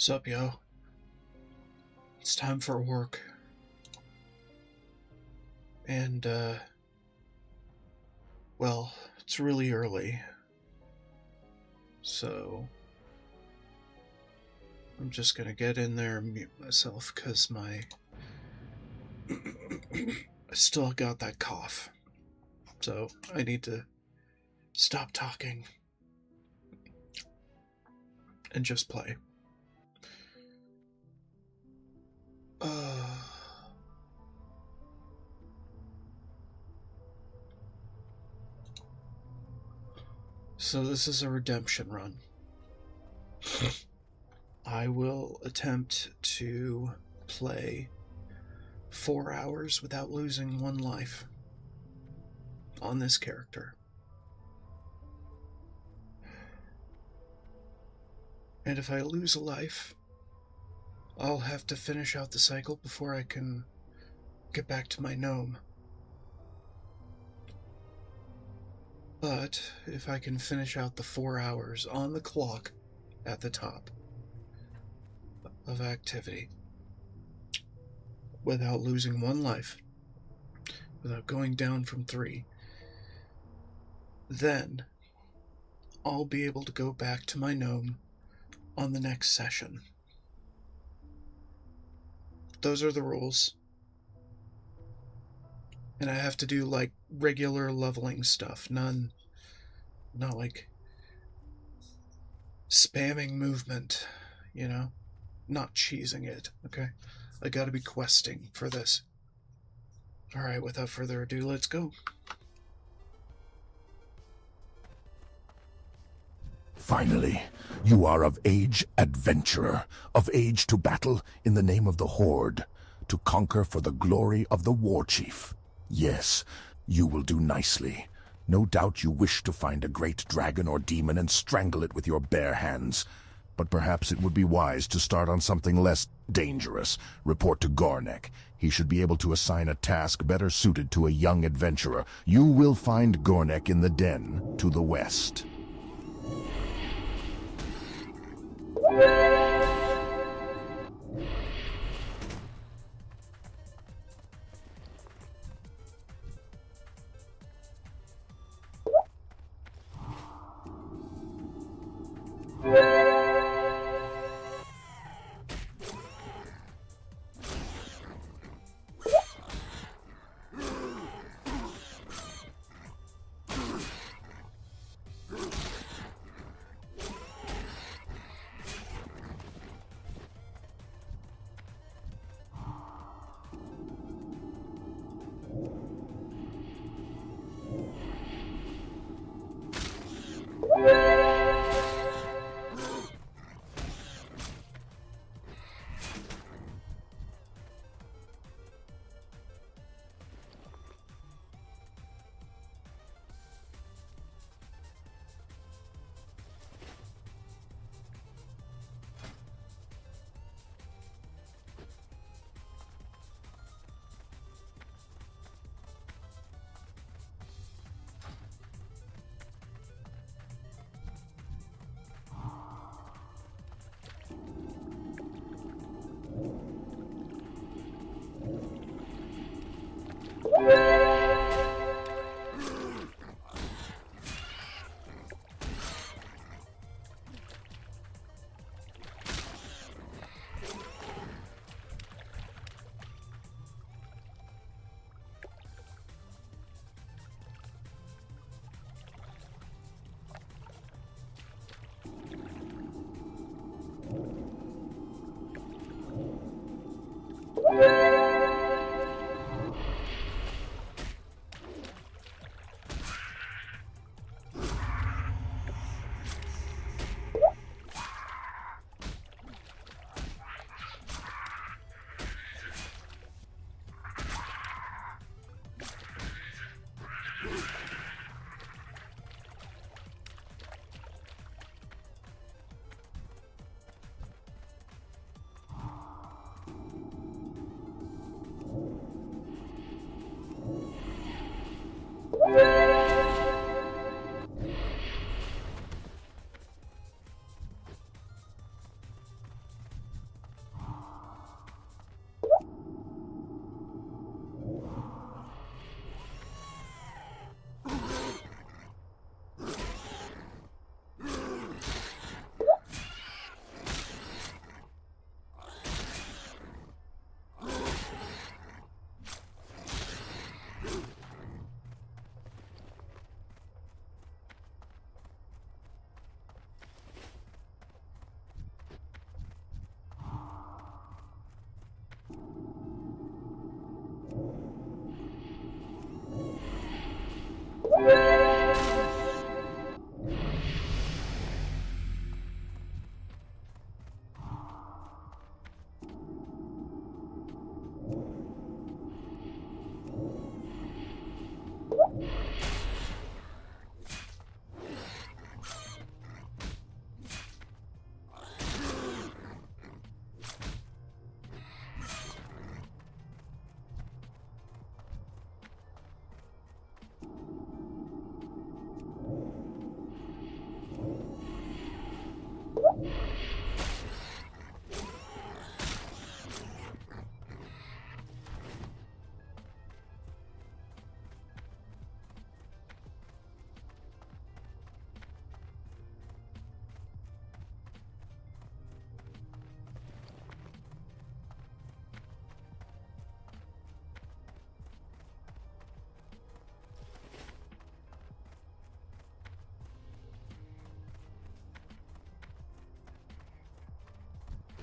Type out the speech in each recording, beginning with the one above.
Sup, yo? It's time for work. And, well, it's really early. So, I'm just gonna get in there and mute myself, because I still got that cough. So, I need to stop talking and just play. So this is a redemption run. I will attempt to play 4 hours without losing 1 life on this character. And if I lose a life, I'll have to finish out the cycle before I can get back to my gnome. But if I can finish out the 4 hours on the clock at the top of activity without losing 1 life, without going down from 3, then I'll be able to go back to my gnome on the next session. Those are the rules. And I have to do, like, regular leveling stuff. Not like spamming movement, you know? Not cheesing it, okay? I gotta be questing for this. Alright, without further ado, let's go. Finally, you are of age, adventurer, of age to battle in the name of the Horde, to conquer for the glory of the War Chief. Yes, you will do nicely. No doubt you wish to find a great dragon or demon and strangle it with your bare hands. But perhaps it would be wise to start on something less dangerous. Report to Gornek. He should be able to assign a task better suited to a young adventurer. You will find Gornek in the den to the west.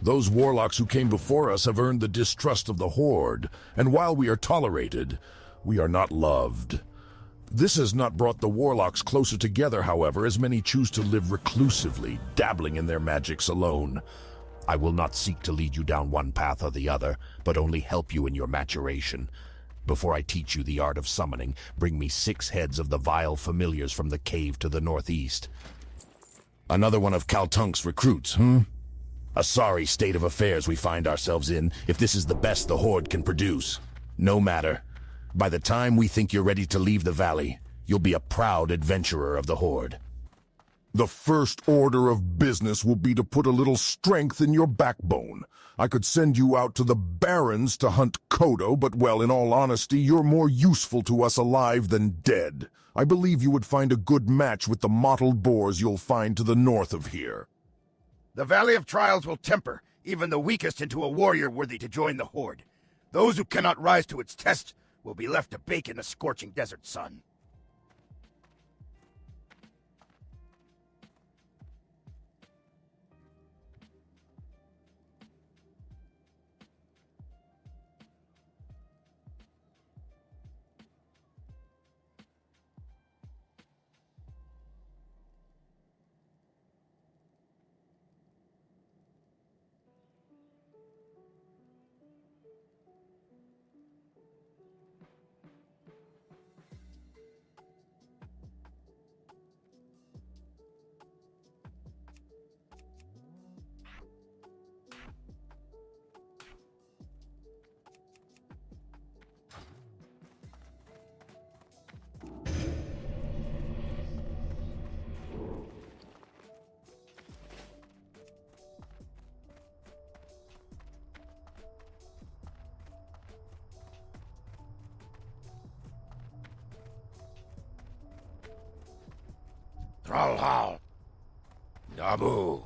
Those warlocks who came before us have earned the distrust of the Horde, and while we are tolerated, we are not loved. This has not brought the warlocks closer together, however, as many choose to live reclusively, dabbling in their magics alone. I will not seek to lead you down one path or the other, but only help you in your maturation. Before I teach you the art of summoning, bring me 6 heads of the vile familiars from the cave to the northeast. Another one of Kaltunk's recruits, A sorry state of affairs we find ourselves in if this is the best the Horde can produce. No matter. By the time we think you're ready to leave the valley, you'll be a proud adventurer of the Horde. The first order of business will be to put a little strength in your backbone. I could send you out to the Barrens to hunt Kodo, but well, in all honesty, you're more useful to us alive than dead. I believe you would find a good match with the mottled boars you'll find to the north of here. The Valley of Trials will temper even the weakest into a warrior worthy to join the Horde. Those who cannot rise to its test will be left to bake in the scorching desert sun. Thralhal. Nabu.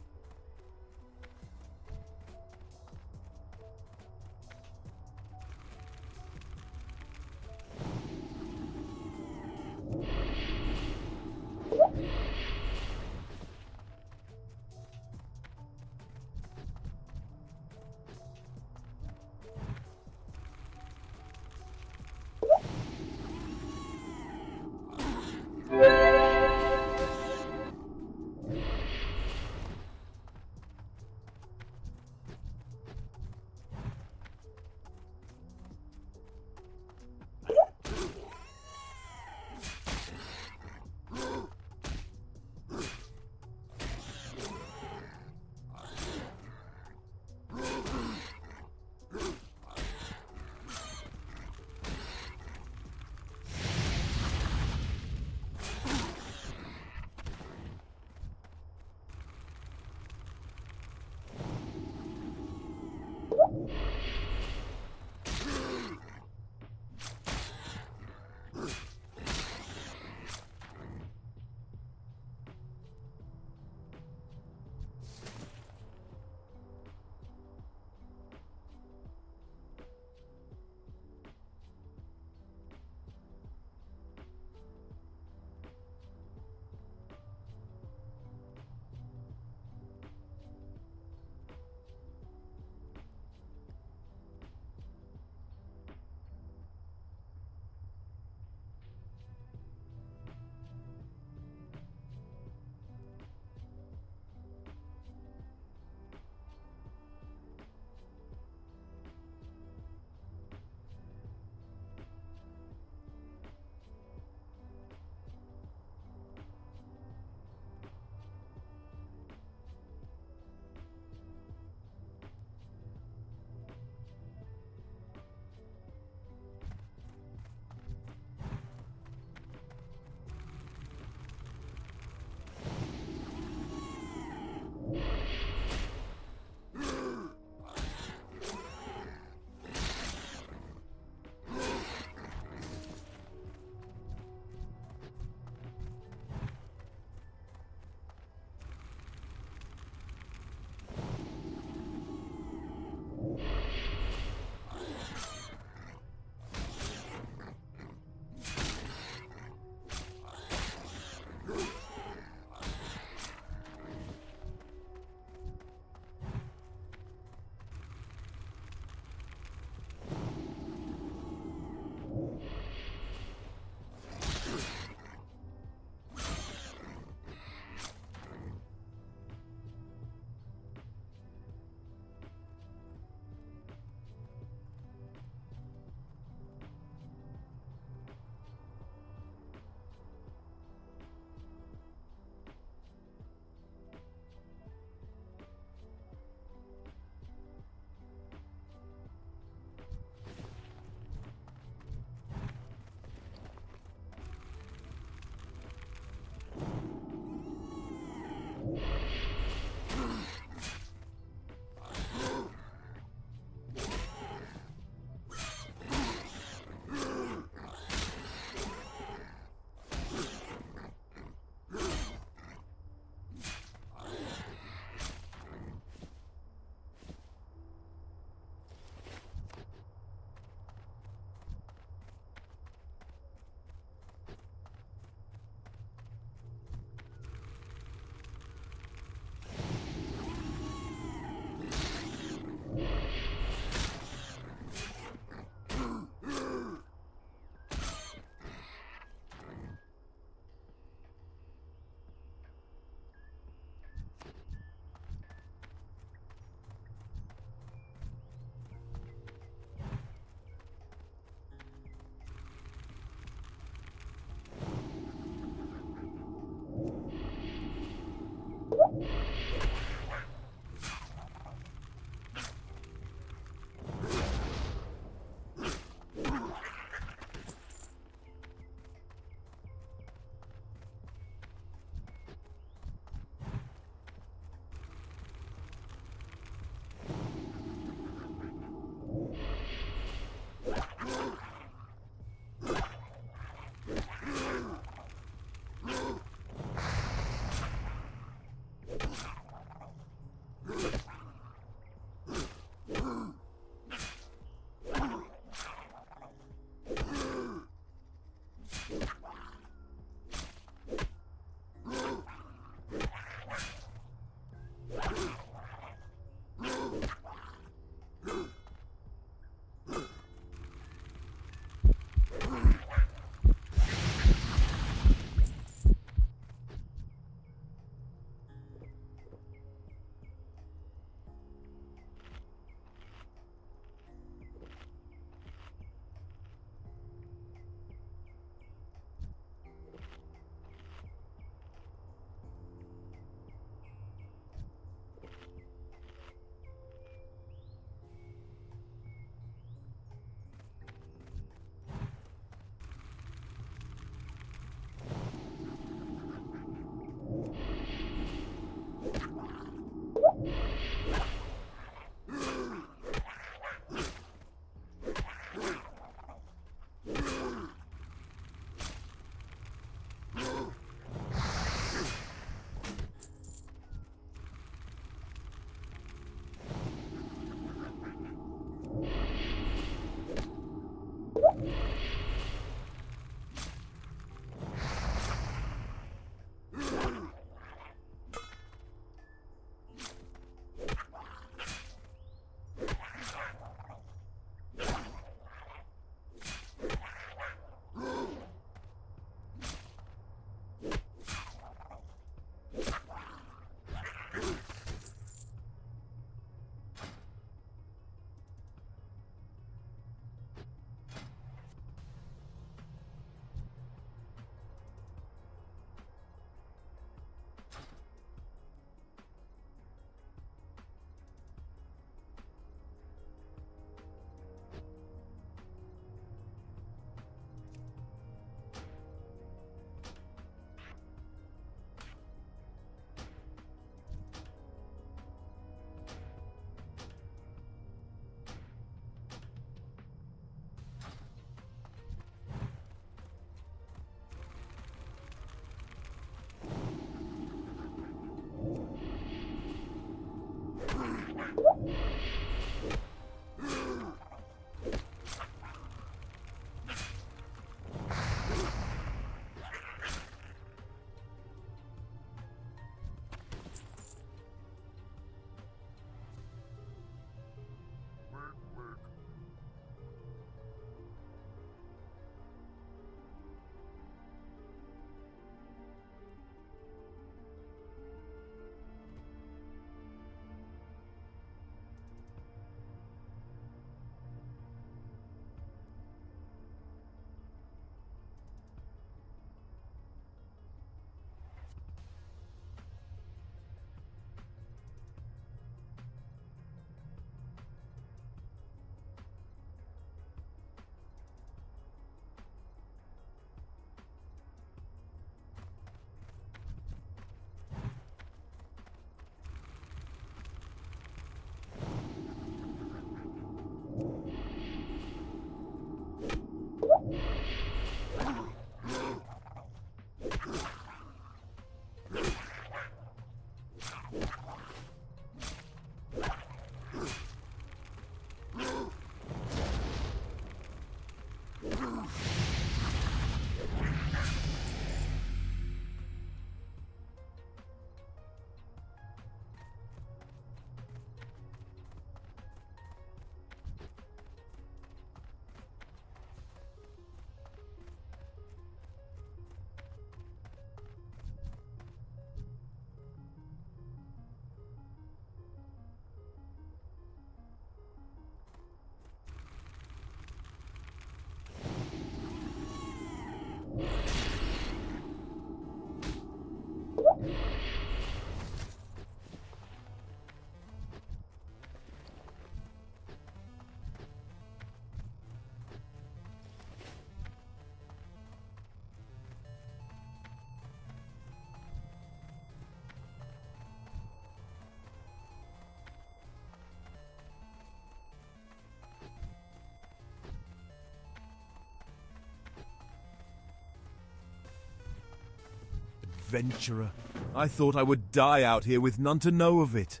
Adventurer. I thought I would die out here with none to know of it.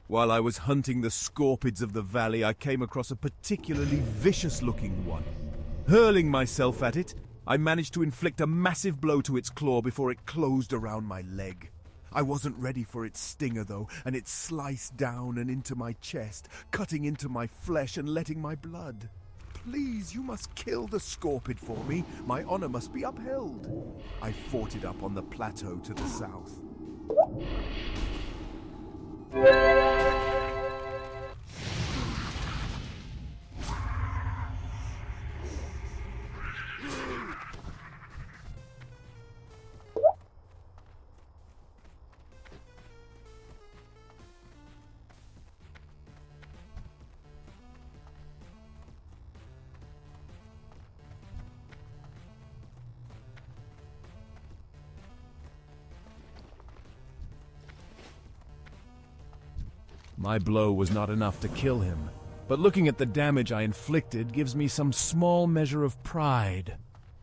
While I was hunting the scorpids of the valley, I came across a particularly vicious-looking one. Hurling myself at it, I managed to inflict a massive blow to its claw before it closed around my leg. I wasn't ready for its stinger, though, and it sliced down and into my chest, cutting into my flesh and letting my blood. Please, you must kill the scorpid for me. My honor must be upheld. I fought it up on the plateau to the south. My blow was not enough to kill him, but looking at the damage I inflicted gives me some small measure of pride.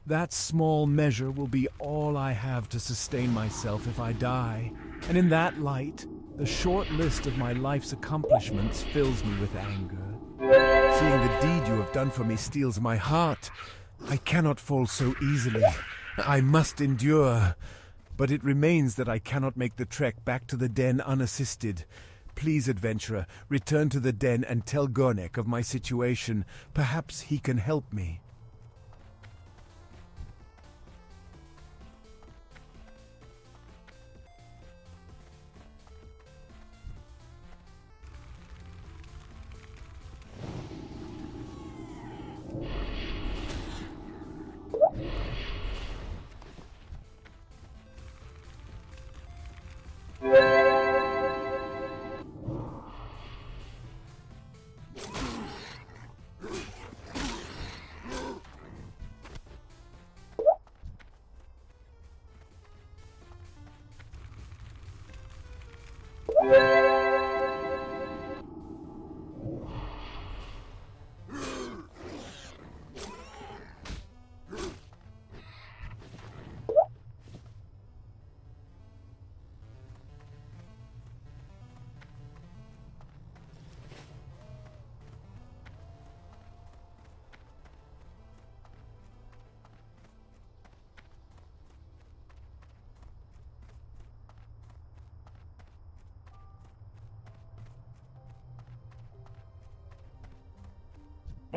That small measure will be all I have to sustain myself if I die, and in that light, the short list of my life's accomplishments fills me with anger. Seeing the deed you have done for me steals my heart. I cannot fall so easily. I must endure. But it remains that I cannot make the trek back to the den unassisted. Please, adventurer, return to the den and tell Gornek of my situation. Perhaps he can help me.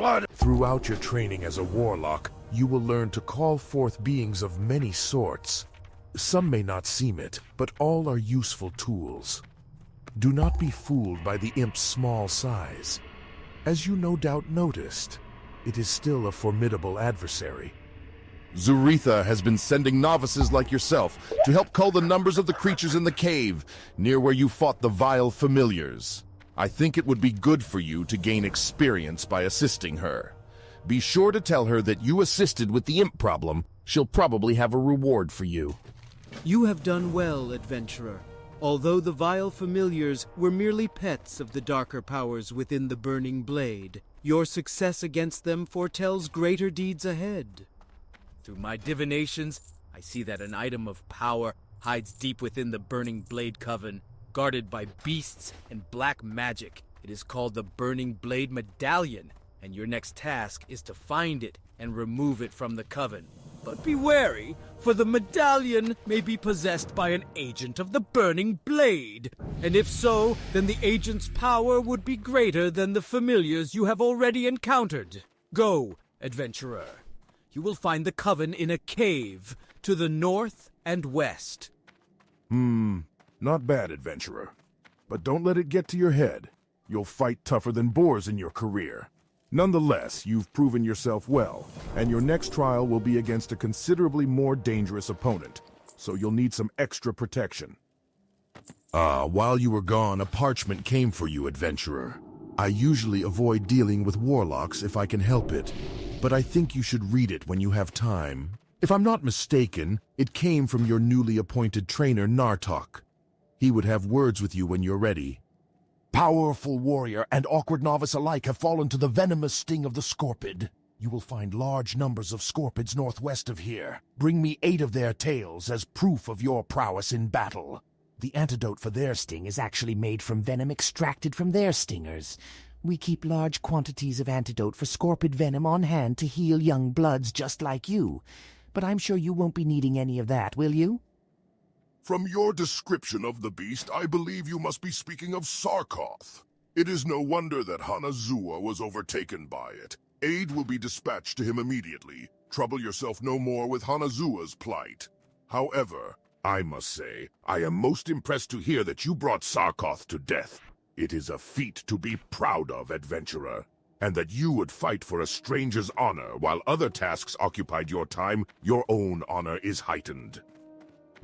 blood. Throughout your training as a warlock, you will learn to call forth beings of many sorts. Some may not seem it, but all are useful tools. Do not be fooled by the imp's small size. As you no doubt noticed, it is still a formidable adversary. Zuretha has been sending novices like yourself to help cull the numbers of the creatures in the cave, near where you fought the vile familiars. I think it would be good for you to gain experience by assisting her. Be sure to tell her that you assisted with the imp problem. She'll probably have a reward for you. You have done well, adventurer. Although the vile familiars were merely pets of the darker powers within the burning blade, your success against them foretells greater deeds ahead. Through my divinations, I see that an item of power hides deep within the Burning Blade Coven, guarded by beasts and black magic. It is called the Burning Blade Medallion, and your next task is to find it and remove it from the Coven. But be wary, for the medallion may be possessed by an agent of the Burning Blade. And if so, then the agent's power would be greater than the familiars you have already encountered. Go, adventurer. You will find the Coven in a cave to the north and west. Not bad, adventurer. But don't let it get to your head. You'll fight tougher than boars in your career. Nonetheless, you've proven yourself well, and your next trial will be against a considerably more dangerous opponent, so you'll need some extra protection. While you were gone, a parchment came for you, adventurer. I usually avoid dealing with warlocks if I can help it, but I think you should read it when you have time. If I'm not mistaken, it came from your newly appointed trainer, Nartok. He would have words with you when you're ready. Powerful warrior and awkward novice alike have fallen to the venomous sting of the scorpid. You will find large numbers of scorpids northwest of here. Bring me 8 of their tails as proof of your prowess in battle. The antidote for their sting is actually made from venom extracted from their stingers. We keep large quantities of antidote for scorpid venom on hand to heal young bloods just like you. But I'm sure you won't be needing any of that, will you? From your description of the beast, I believe you must be speaking of Sarkoth. It is no wonder that Hanazuwa was overtaken by it. Aid will be dispatched to him immediately. Trouble yourself no more with Hanazuwa's plight. However, I must say, I am most impressed to hear that you brought Sarkoth to death. It is a feat to be proud of, adventurer. And that you would fight for a stranger's honor while other tasks occupied your time, your own honor is heightened.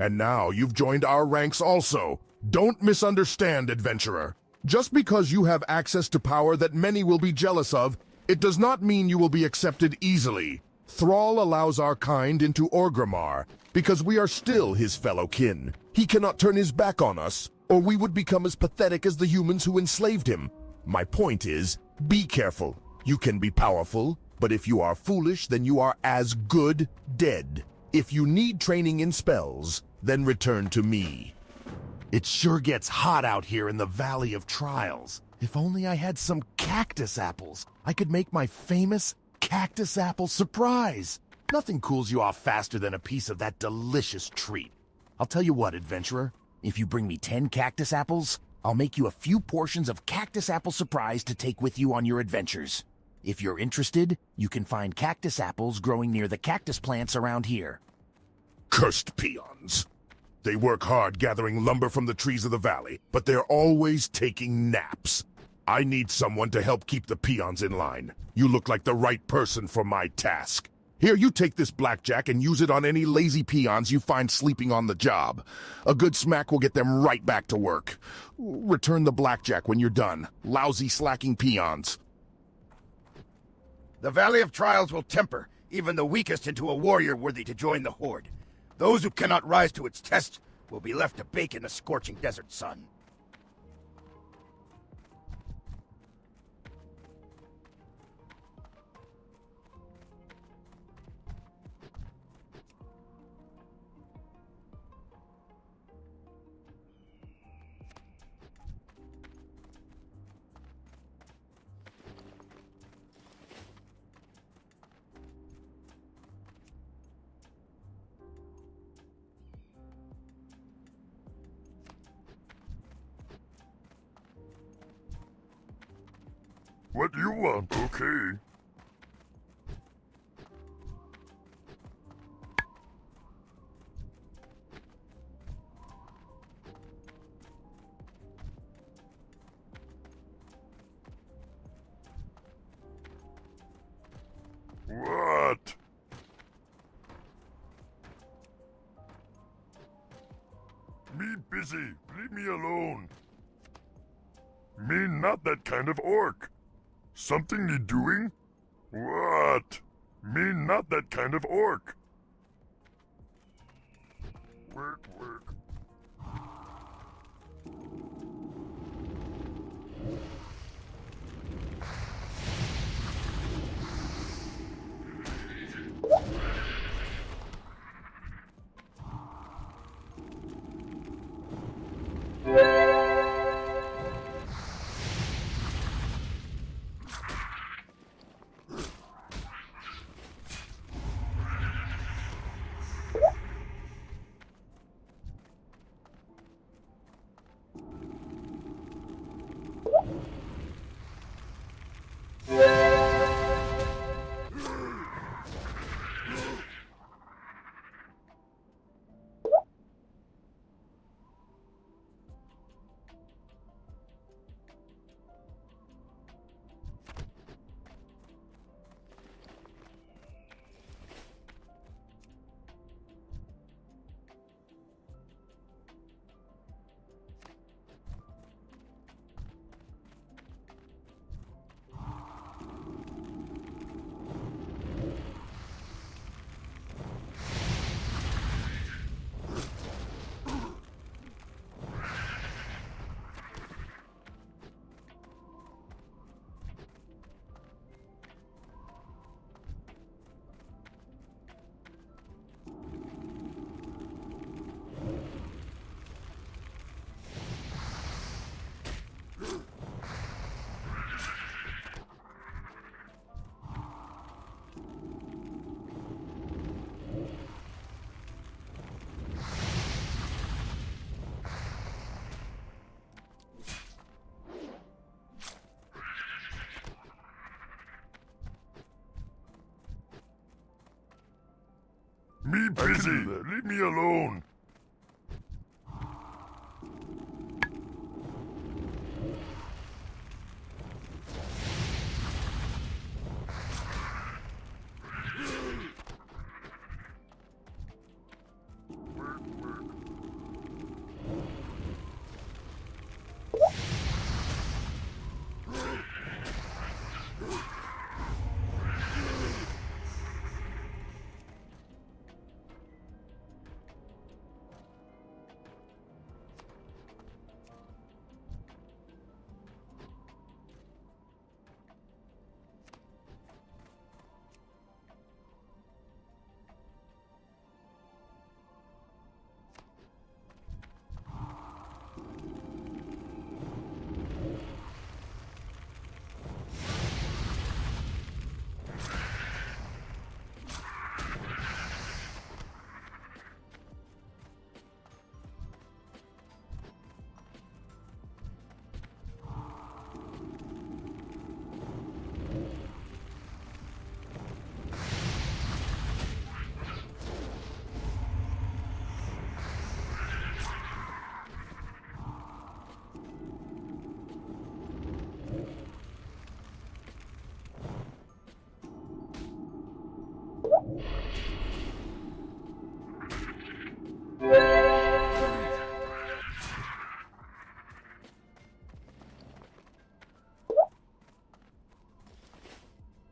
And now you've joined our ranks also. Don't misunderstand, adventurer. Just because you have access to power that many will be jealous of, it does not mean you will be accepted easily. Thrall allows our kind into Orgrimmar, because we are still his fellow kin. He cannot turn his back on us, or we would become as pathetic as the humans who enslaved him. My point is, be careful. You can be powerful, but if you are foolish, then you are as good dead. If you need training in spells, then return to me. It sure gets hot out here in the Valley of Trials. If only I had some cactus apples, I could make my famous cactus apple surprise. Nothing cools you off faster than a piece of that delicious treat. I'll tell you what, adventurer. If you bring me 10 cactus apples, I'll make you a few portions of cactus apple surprise to take with you on your adventures. If you're interested, you can find cactus apples growing near the cactus plants around here. Cursed peons. They work hard gathering lumber from the trees of the valley, but they're always taking naps. I need someone to help keep the peons in line. You look like the right person for my task. Here, you take this blackjack and use it on any lazy peons you find sleeping on the job. A good smack will get them right back to work. Return the blackjack when you're done. Lousy slacking peons. The Valley of Trials will temper even the weakest into a warrior worthy to join the Horde. Those who cannot rise to its test will be left to bake in the scorching desert sun. What do you want, okay? Me busy. Leave me alone. Me not that kind of orc. Something need doing? What? Me not that kind of orc. Work, work. Me busy. Leave me alone. Work, work.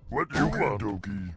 What you want, Doki?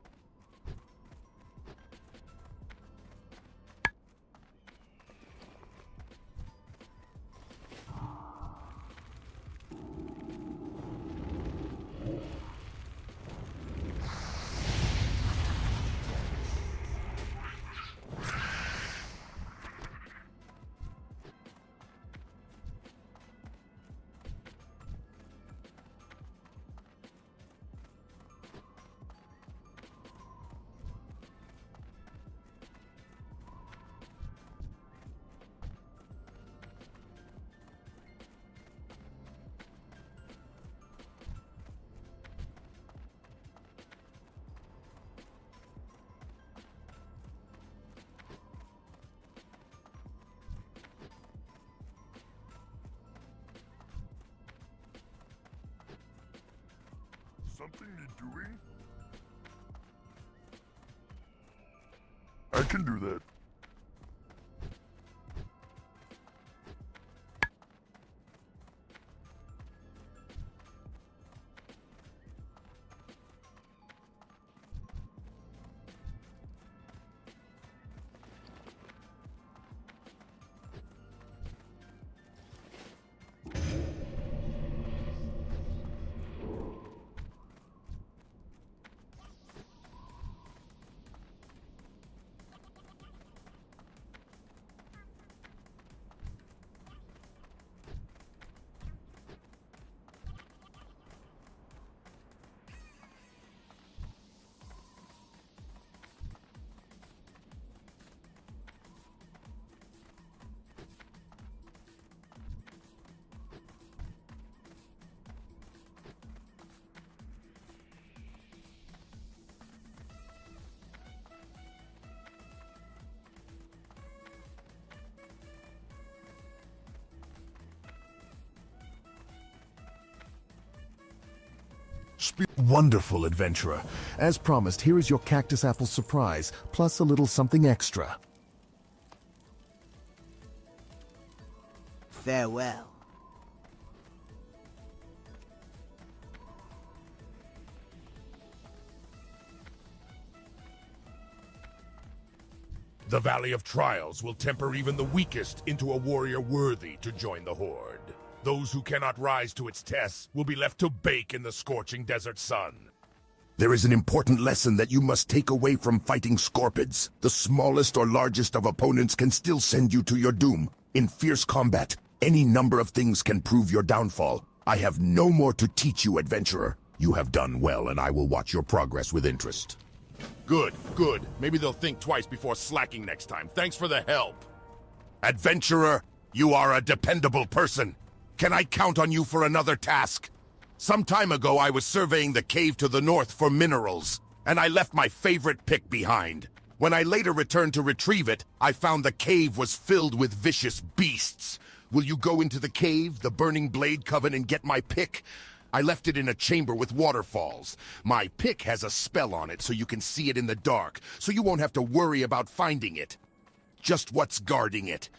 Something need doing? I can do that. Wonderful, adventurer. As promised, here is your cactus apple surprise, plus a little something extra. Farewell. The Valley of Trials will temper even the weakest into a warrior worthy to join the Horde. Those who cannot rise to its tests will be left to bake in the scorching desert sun. There is an important lesson that you must take away from fighting Scorpids. The smallest or largest of opponents can still send you to your doom. In fierce combat, any number of things can prove your downfall. I have no more to teach you, adventurer. You have done well, and I will watch your progress with interest. Good, good. Maybe they'll think twice before slacking next time. Thanks for the help. Adventurer, you are a dependable person. Can I count on you for another task? Some time ago, I was surveying the cave to the north for minerals, and I left my favorite pick behind. When I later returned to retrieve it, I found the cave was filled with vicious beasts. Will you go into the cave, the Burning Blade Coven, and get my pick? I left it in a chamber with waterfalls. My pick has a spell on it so you can see it in the dark, so you won't have to worry about finding it. Just what's guarding it.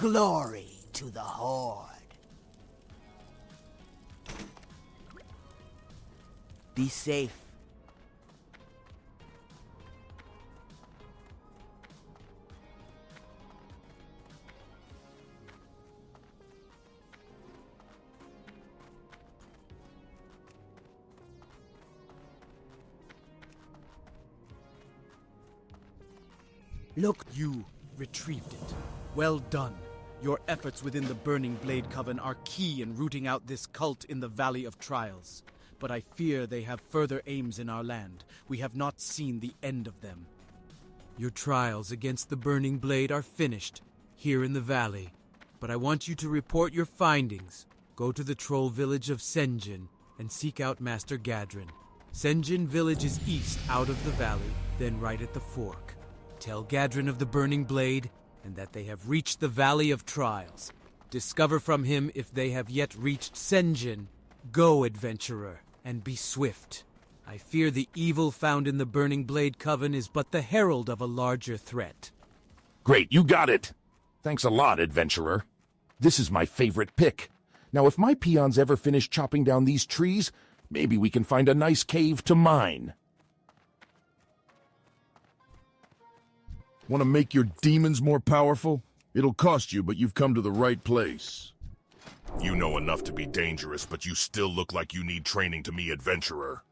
Glory to the Horde. Be safe. Look, you retrieved it. Well done. Your efforts within the Burning Blade Coven are key in rooting out this cult in the Valley of Trials. But I fear they have further aims in our land. We have not seen the end of them. Your trials against the Burning Blade are finished, here in the valley. But I want you to report your findings. Go to the troll village of Senjin and seek out Master Gadrin. Senjin village is east out of the valley, then right at the fork. Tell Gadrin of the Burning Blade, and that they have reached the Valley of Trials. Discover from him if they have yet reached Senjin. Go, adventurer, and be swift. I fear the evil found in the Burning Blade Coven is but the herald of a larger threat. Great, you got it. Thanks a lot, adventurer. This is my favorite pick. Now, if my peons ever finish chopping down these trees, maybe we can find a nice cave to mine. Want to make your demons more powerful? It'll cost you, but you've come to the right place. You know enough to be dangerous, but you still look like you need training to me, adventurer.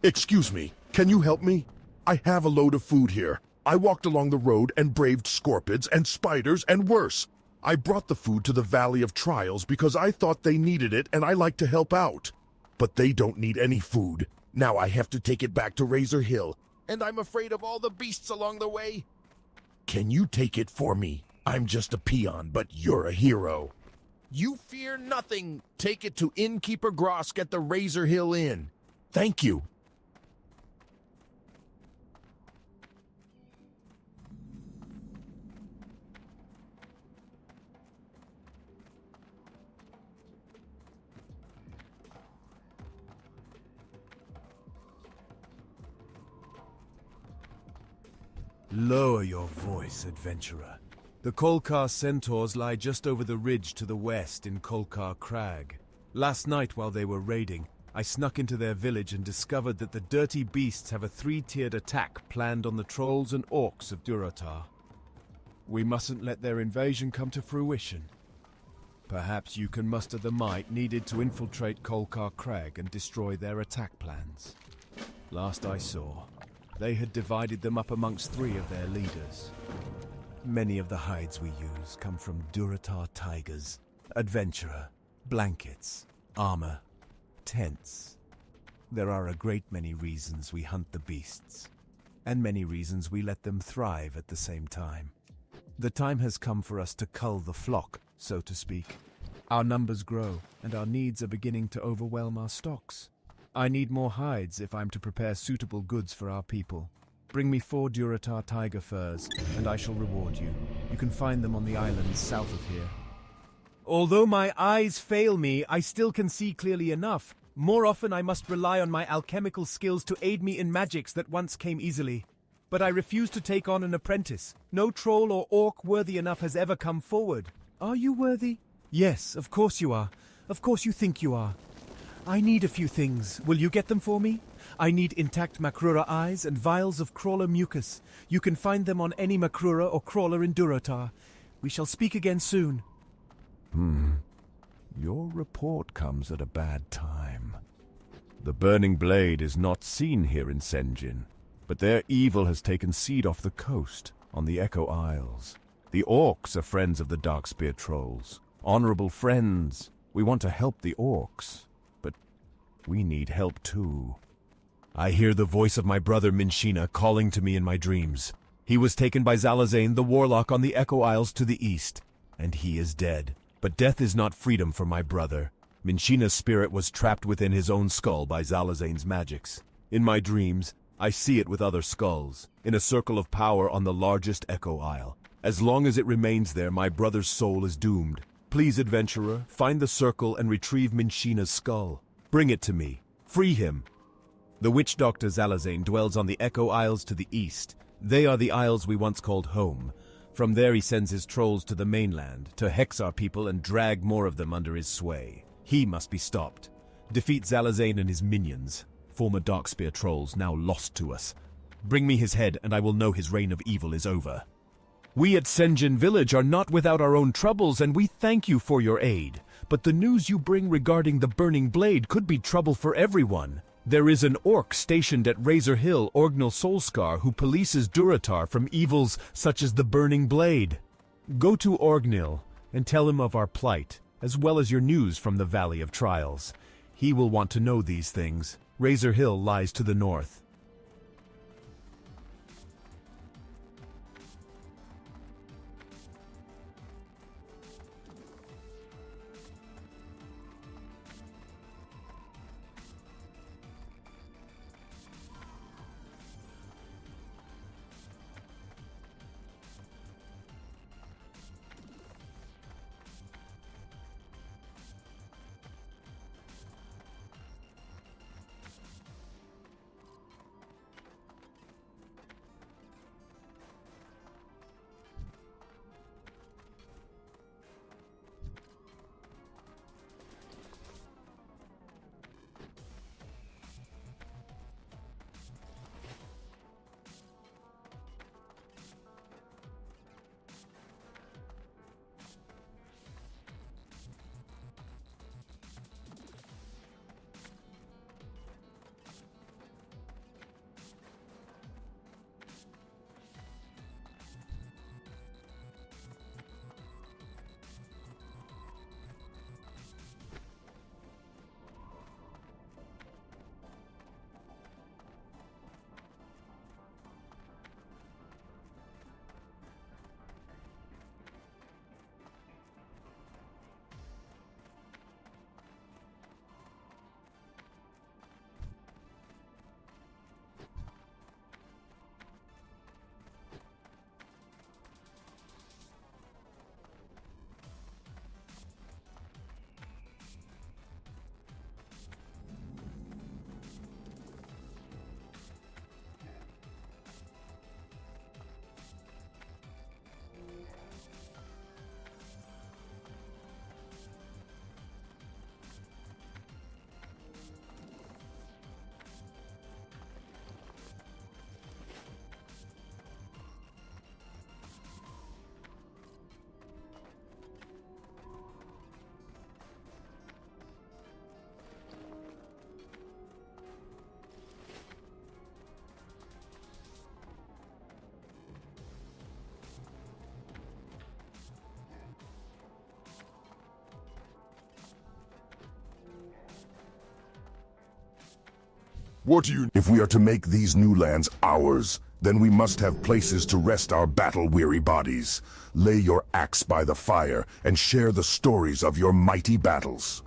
Excuse me, can you help me? I have a load of food here. I walked along the road and braved scorpids and spiders and worse. I brought the food to the Valley of Trials because I thought they needed it and I like to help out. But they don't need any food. Now I have to take it back to Razor Hill, and I'm afraid of all the beasts along the way. Can you take it for me? I'm just a peon, but you're a hero. You fear nothing. Take it to Innkeeper Grosk at the Razor Hill Inn. Thank you. Lower your voice, adventurer. The Kolkar centaurs lie just over the ridge to the west in Kolkar Crag. Last night while they were raiding, I snuck into their village and discovered that the dirty beasts have a 3-tiered attack planned on the trolls and orcs of Durotar. We mustn't let their invasion come to fruition. Perhaps you can muster the might needed to infiltrate Kolkar Crag and destroy their attack plans. Last I saw, they had divided them up amongst 3 of their leaders. Many of the hides we use come from Durotar tigers, adventurer, blankets, armor, tents. There are a great many reasons we hunt the beasts, and many reasons we let them thrive at the same time. The time has come for us to cull the flock, so to speak. Our numbers grow, and our needs are beginning to overwhelm our stocks. I need more hides if I'm to prepare suitable goods for our people. Bring me 4 Durotar tiger furs, and I shall reward you. You can find them on the islands south of here. Although my eyes fail me, I still can see clearly enough. More often I must rely on my alchemical skills to aid me in magics that once came easily. But I refuse to take on an apprentice. No troll or orc worthy enough has ever come forward. Are you worthy? Yes, of course you are. Of course you think you are. I need a few things. Will you get them for me? I need intact Makrura eyes and vials of crawler mucus. You can find them on any Makrura or crawler in Durotar. We shall speak again soon. Your report comes at a bad time. The Burning Blade is not seen here in Senjin, but their evil has taken seed off the coast, on the Echo Isles. The orcs are friends of the Darkspear trolls. Honorable friends. We want to help the orcs, but we need help too. I hear the voice of my brother Minshina calling to me in my dreams. He was taken by Zalazane the Warlock on the Echo Isles to the east, and he is dead. But death is not freedom for my brother. Minshina's spirit was trapped within his own skull by Zalazane's magics. In my dreams, I see it with other skulls, in a circle of power on the largest Echo Isle. As long as it remains there, my brother's soul is doomed. Please, adventurer, find the circle and retrieve Minshina's skull. Bring it to me. Free him. The witch doctor Zalazane dwells on the Echo Isles to the east. They are the isles we once called home. From there he sends his trolls to the mainland, to hex our people and drag more of them under his sway. He must be stopped. Defeat Zalazane and his minions, former Darkspear trolls now lost to us. Bring me his head and I will know his reign of evil is over. We at Senjin Village are not without our own troubles, and we thank you for your aid. But the news you bring regarding the Burning Blade could be trouble for everyone. There is an orc stationed at Razor Hill, Orgnal Solskar, who polices Durotar from evils such as the Burning Blade. Go to Orgnil and tell him of our plight, as well as your news from the Valley of Trials. He will want to know these things. Razor Hill lies to the north. What do you... If we are to make these new lands ours, then we must have places to rest our battle-weary bodies. Lay your axe by the fire and share the stories of your mighty battles.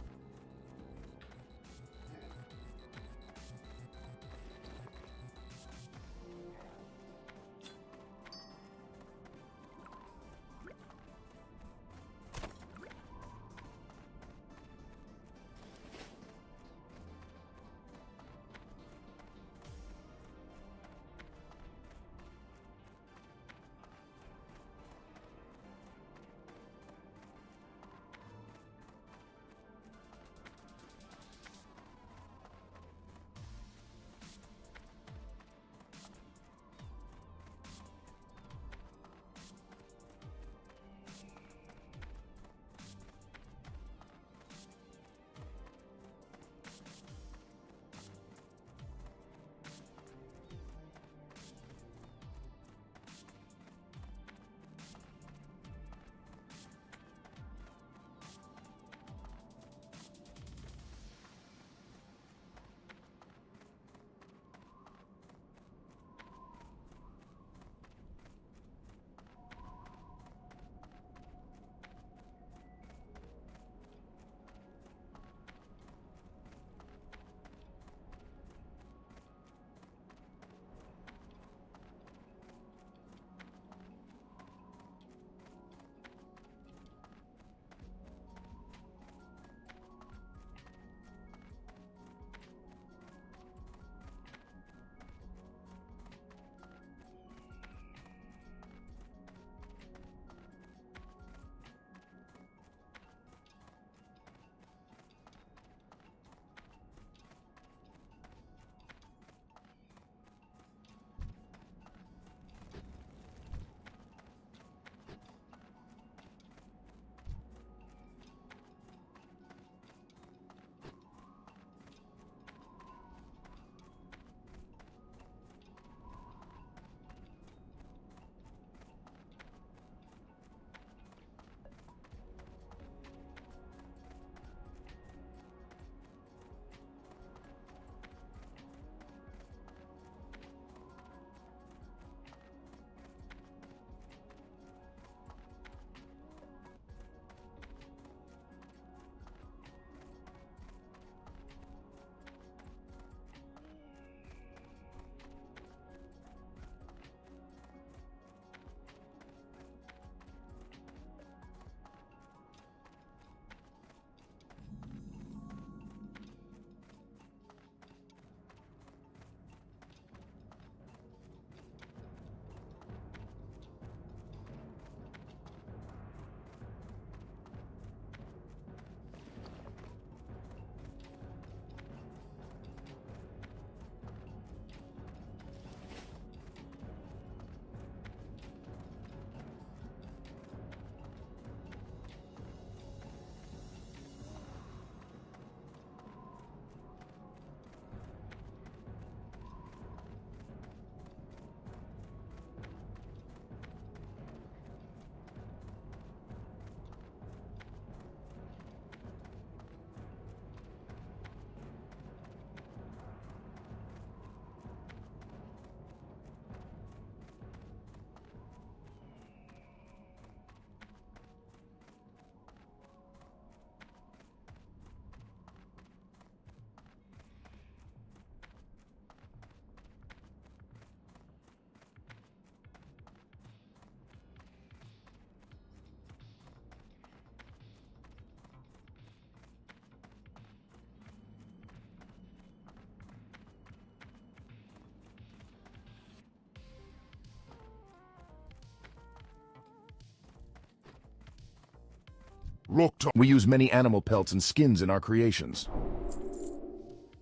We use many animal pelts and skins in our creations.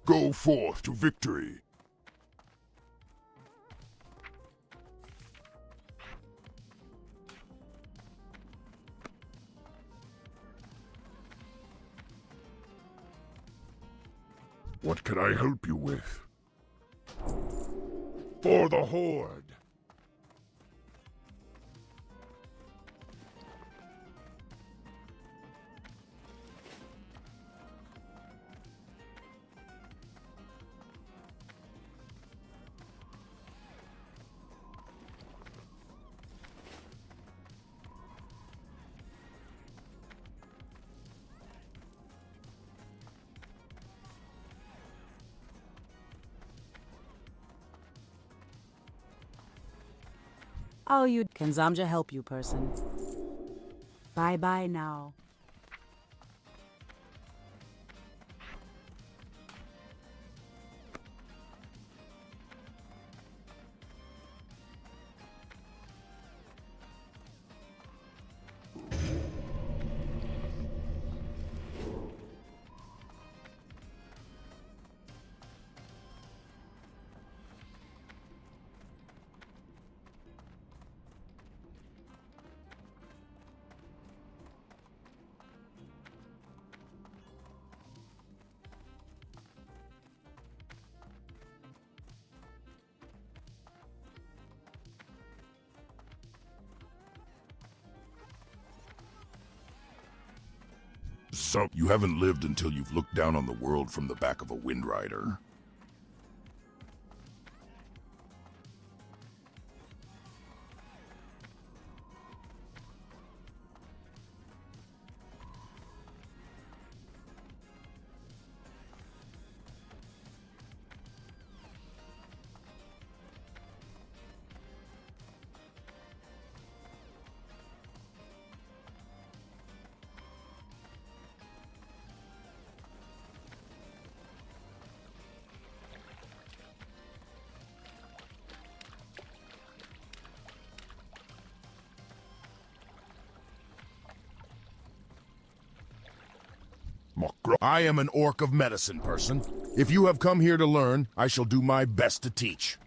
Go forth to victory. What can I help you with? For the Horde. Oh, you can Zamja help you, person? Bye-bye now. So, you haven't lived until you've looked down on the world from the back of a Wind Rider. I am an orc of medicine, person. If you have come here to learn, I shall do my best to teach.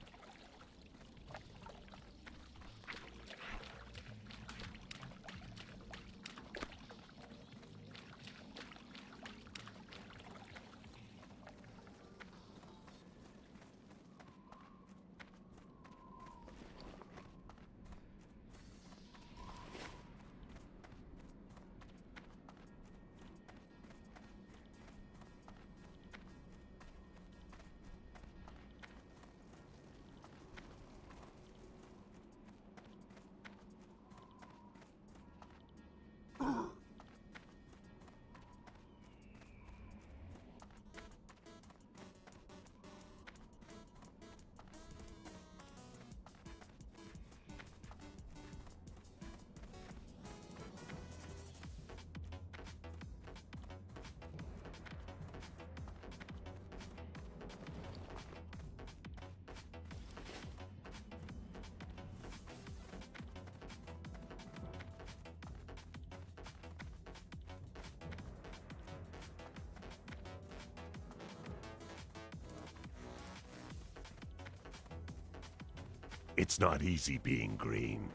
It's not easy being green.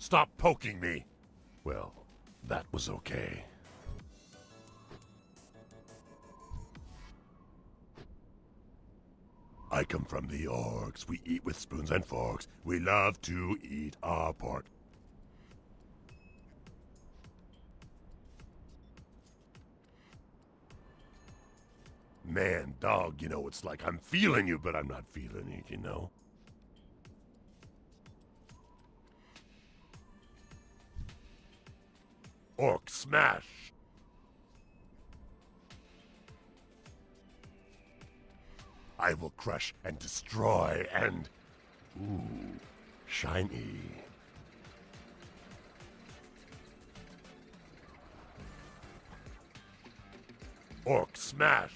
Stop poking me! Well, that was okay. I come from the orcs. We eat with spoons and forks. We love to eat our pork. Man, dog, you know, it's like I'm feeling you, but I'm not feeling it, you know? Orc smash! I will crush and destroy and... Ooh, shiny. Orc smash!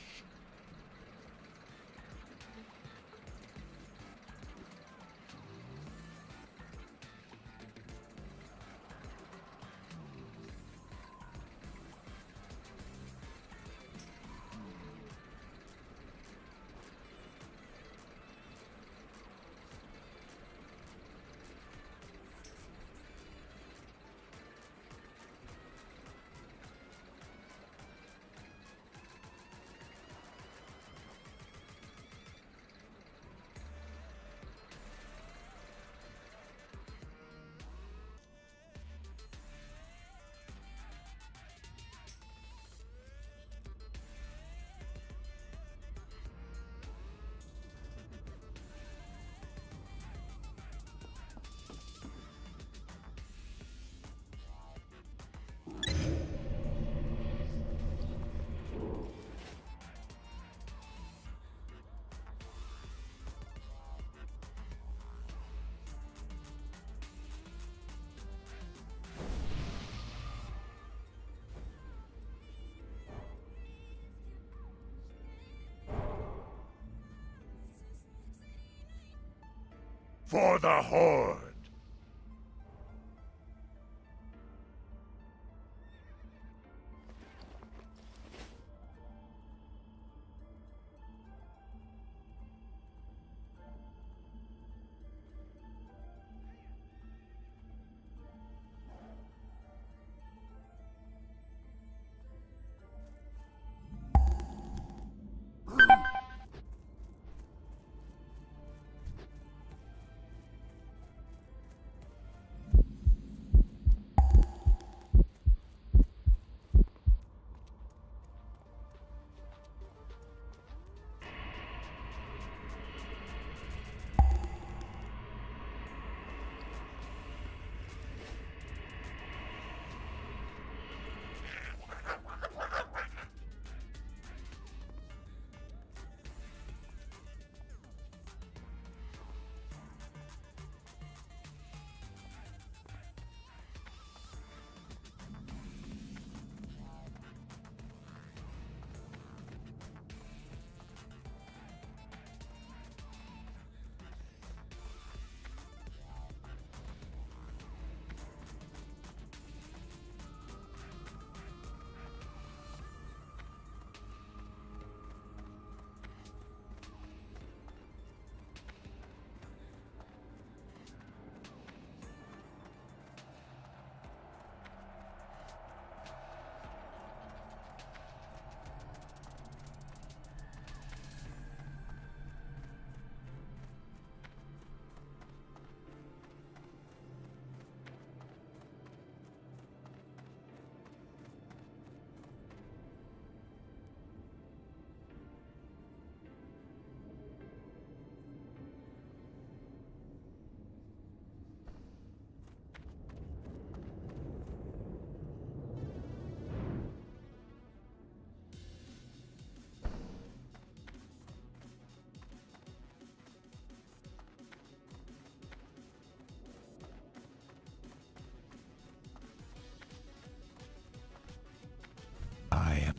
For the Horde!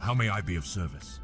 How may I be of service?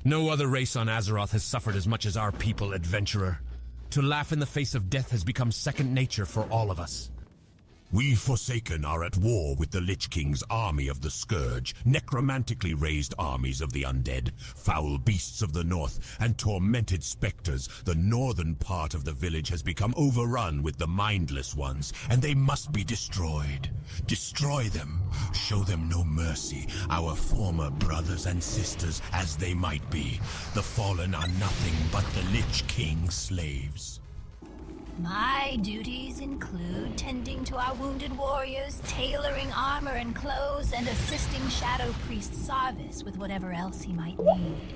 No other race on Azeroth has suffered as much as our people, adventurer. To laugh in the face of death has become second nature for all of us. We Forsaken are at war with the Lich King's army of the Scourge, necromantically raised armies of the undead, foul beasts of the north, and tormented specters. The northern part of the village has become overrun with the mindless ones, and they must be destroyed. Destroy them. Show them no mercy, our former brothers and sisters as they might be. The fallen are nothing but the Lich King's slaves. My duties include tending to our wounded warriors, tailoring armor and clothes, and assisting Shadow Priest Sarvis with whatever else he might need.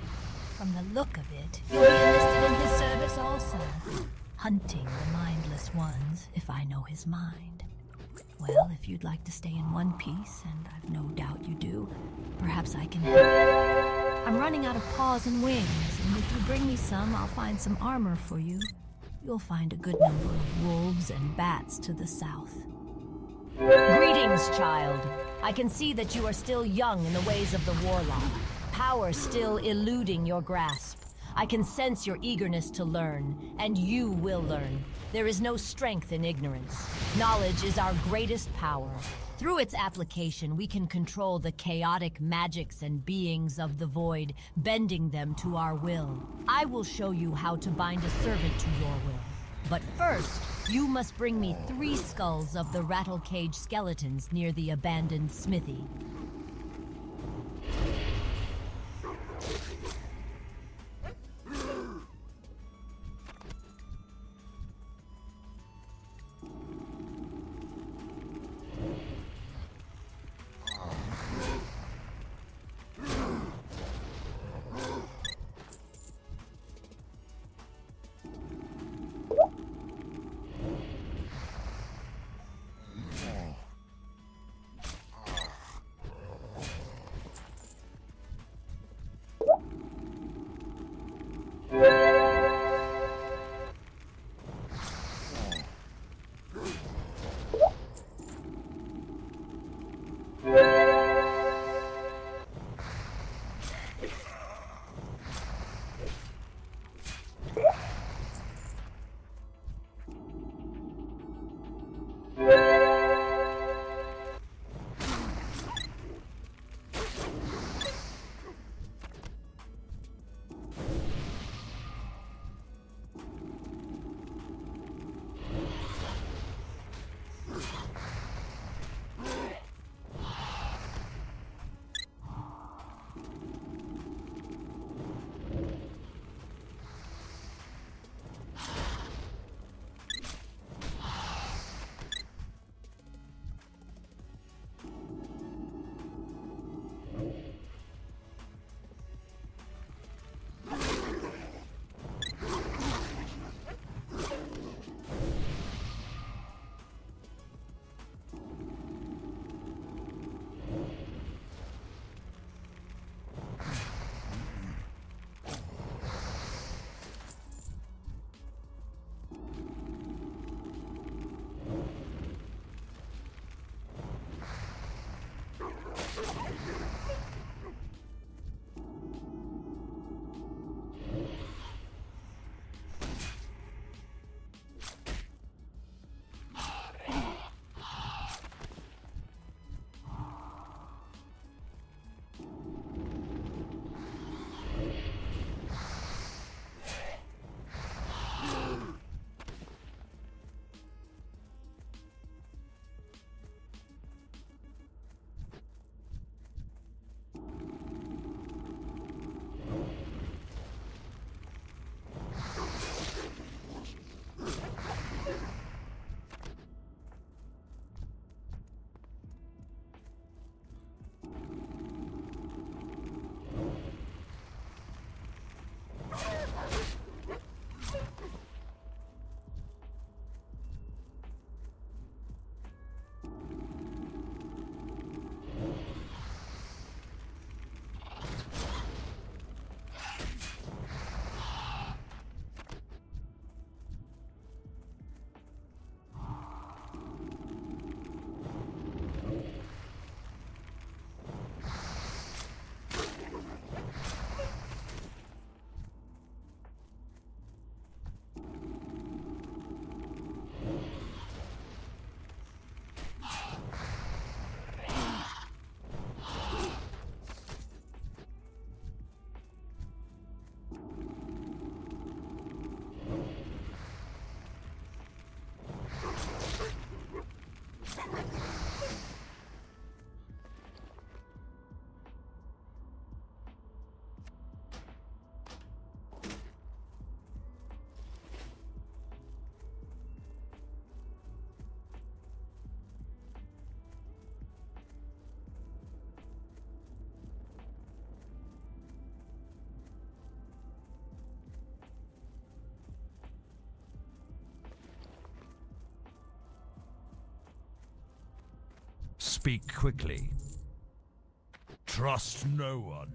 From the look of it, you'll be enlisted in his service also, hunting the mindless ones, if I know his mind. Well, if you'd like to stay in one piece, and I've no doubt you do, perhaps I can help. I'm running out of paws and wings, and if you bring me some, I'll find some armor for you. You'll find a good number of wolves and bats to the south. Greetings, child. I can see that you are still young in the ways of the warlock. Power still eluding your grasp. I can sense your eagerness to learn, and you will learn. There is no strength in ignorance. Knowledge is our greatest power. Through its application, we can control the chaotic magics and beings of the void, bending them to our will. I will show you how to bind a servant to your will. But first, you must bring me 3 skulls of the rattle-cage skeletons near the abandoned smithy. Speak quickly. Trust no one.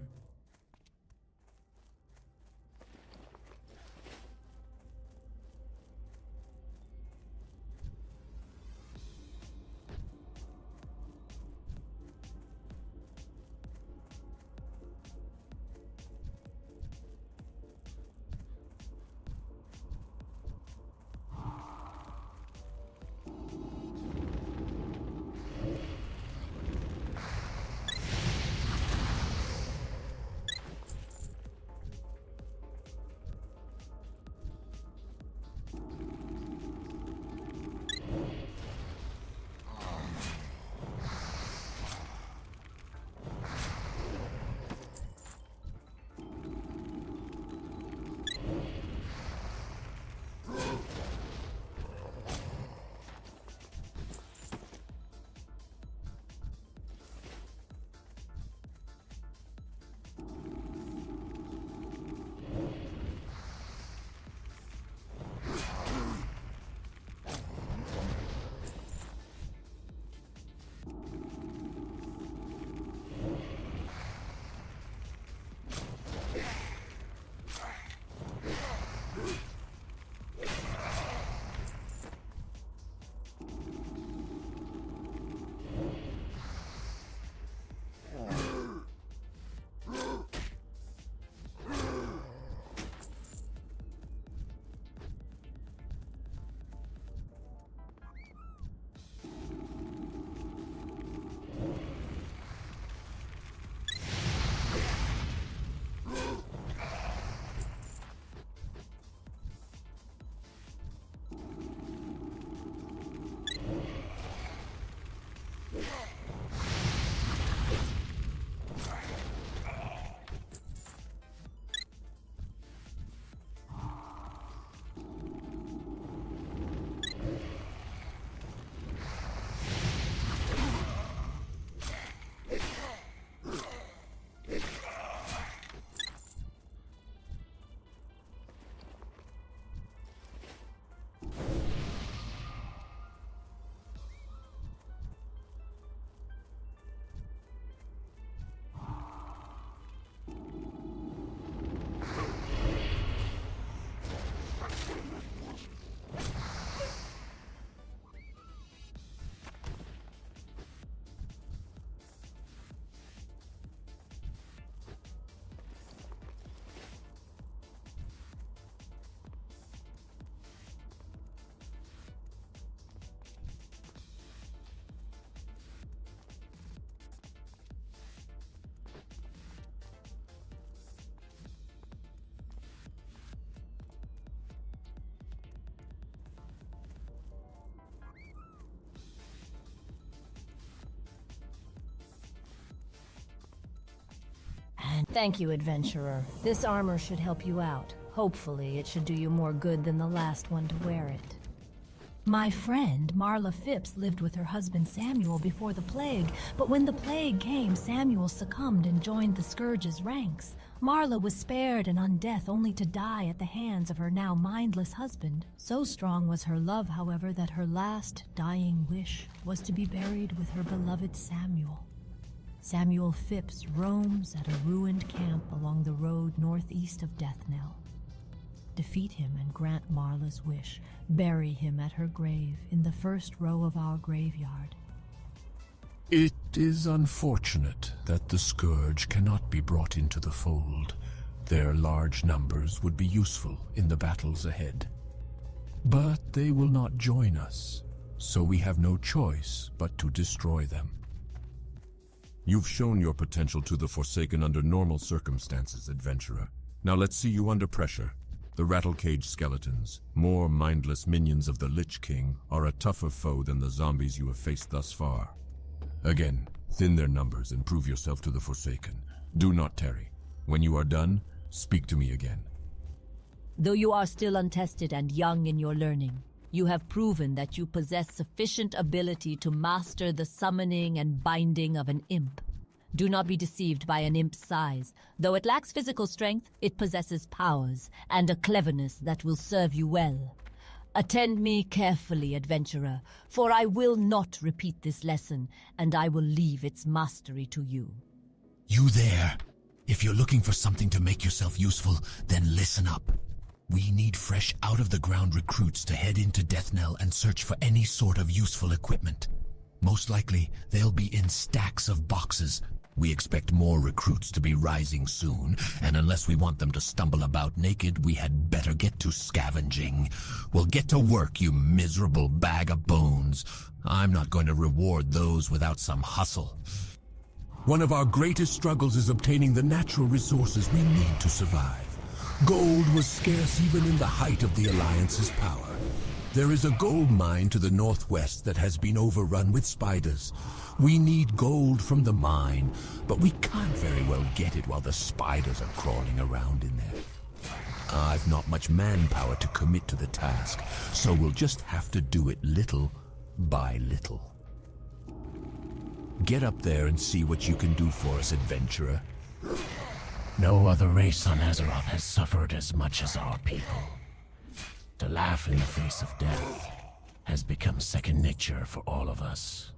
Thank you, adventurer. This armor should help you out. Hopefully, it should do you more good than the last one to wear it. My friend, Marla Phipps, lived with her husband Samuel before the plague, but when the plague came, Samuel succumbed and joined the Scourge's ranks. Marla was spared and on death only to die at the hands of her now mindless husband. So strong was her love, however, that her last dying wish was to be buried with her beloved Samuel. Samuel Phipps roams at a ruined camp along the road northeast of Deathnell. Defeat him and grant Marla's wish. Bury him at her grave in the first row of our graveyard. It is unfortunate that the Scourge cannot be brought into the fold. Their large numbers would be useful in the battles ahead. But they will not join us, so we have no choice but to destroy them. You've shown your potential to the Forsaken under normal circumstances, adventurer. Now let's see you under pressure. The Rattlecage skeletons, more mindless minions of the Lich King, are a tougher foe than the zombies you have faced thus far. Again, thin their numbers and prove yourself to the Forsaken. Do not tarry. When you are done, speak to me again. Though you are still untested and young in your learning, you have proven that you possess sufficient ability to master the summoning and binding of an imp. Do not be deceived by an imp's size. Though it lacks physical strength, it possesses powers and a cleverness that will serve you well. Attend me carefully, adventurer, for I will not repeat this lesson, and I will leave its mastery to you. You there. If you're looking for something to make yourself useful, then listen up. We need fresh out-of-the-ground recruits to head into Deathnell and search for any sort of useful equipment. Most likely, they'll be in stacks of boxes. We expect more recruits to be rising soon, and unless we want them to stumble about naked, we had better get to scavenging. Well, get to work, you miserable bag of bones. I'm not going to reward those without some hustle. One of our greatest struggles is obtaining the natural resources we need to survive. Gold was scarce even in the height of the Alliance's power. There is a gold mine to the northwest that has been overrun with spiders. We need gold from the mine, but we can't very well get it while the spiders are crawling around in there. I've not much manpower to commit to the task, so we'll just have to do it little by little. Get up there and see what you can do for us, adventurer. No other race on Azeroth has suffered as much as our people. To laugh in the face of death has become second nature for all of us.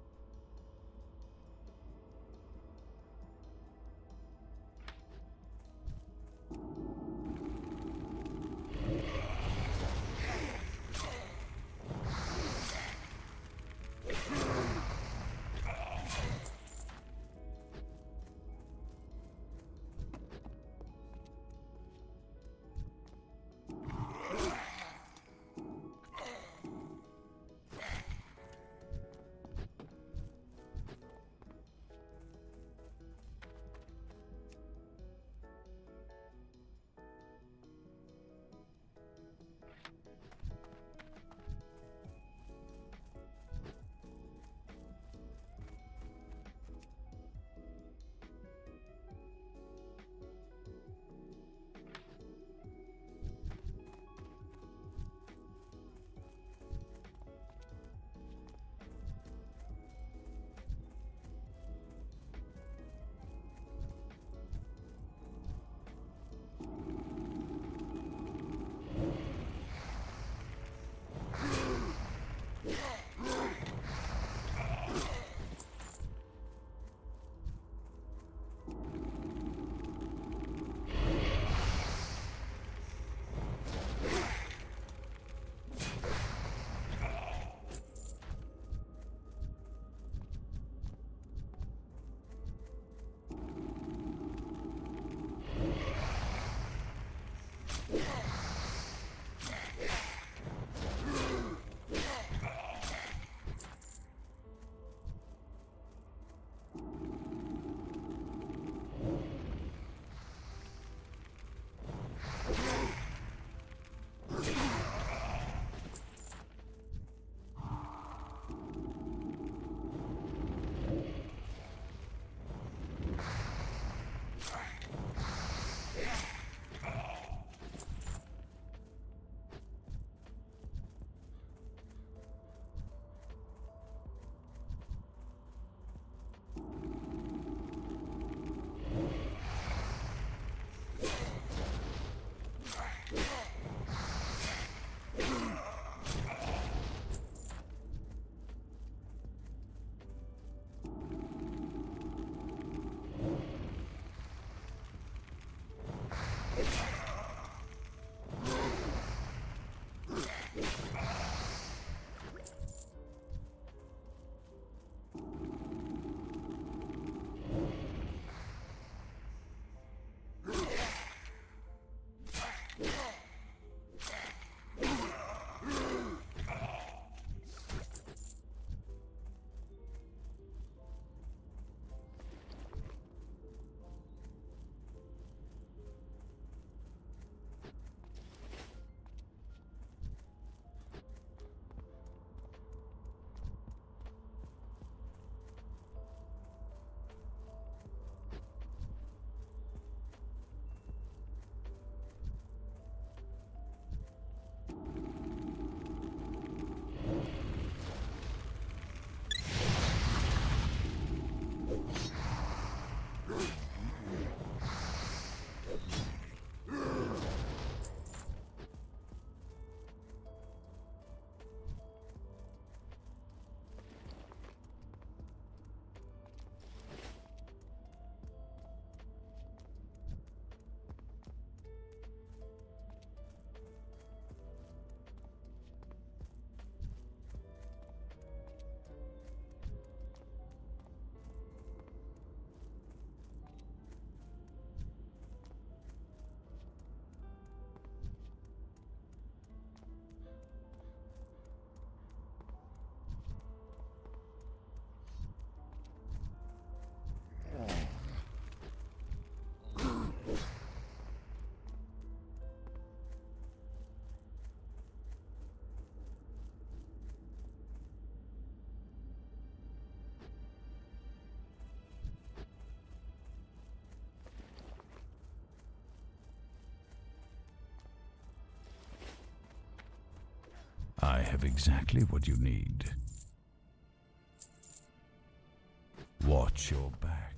have exactly what you need. Watch your back.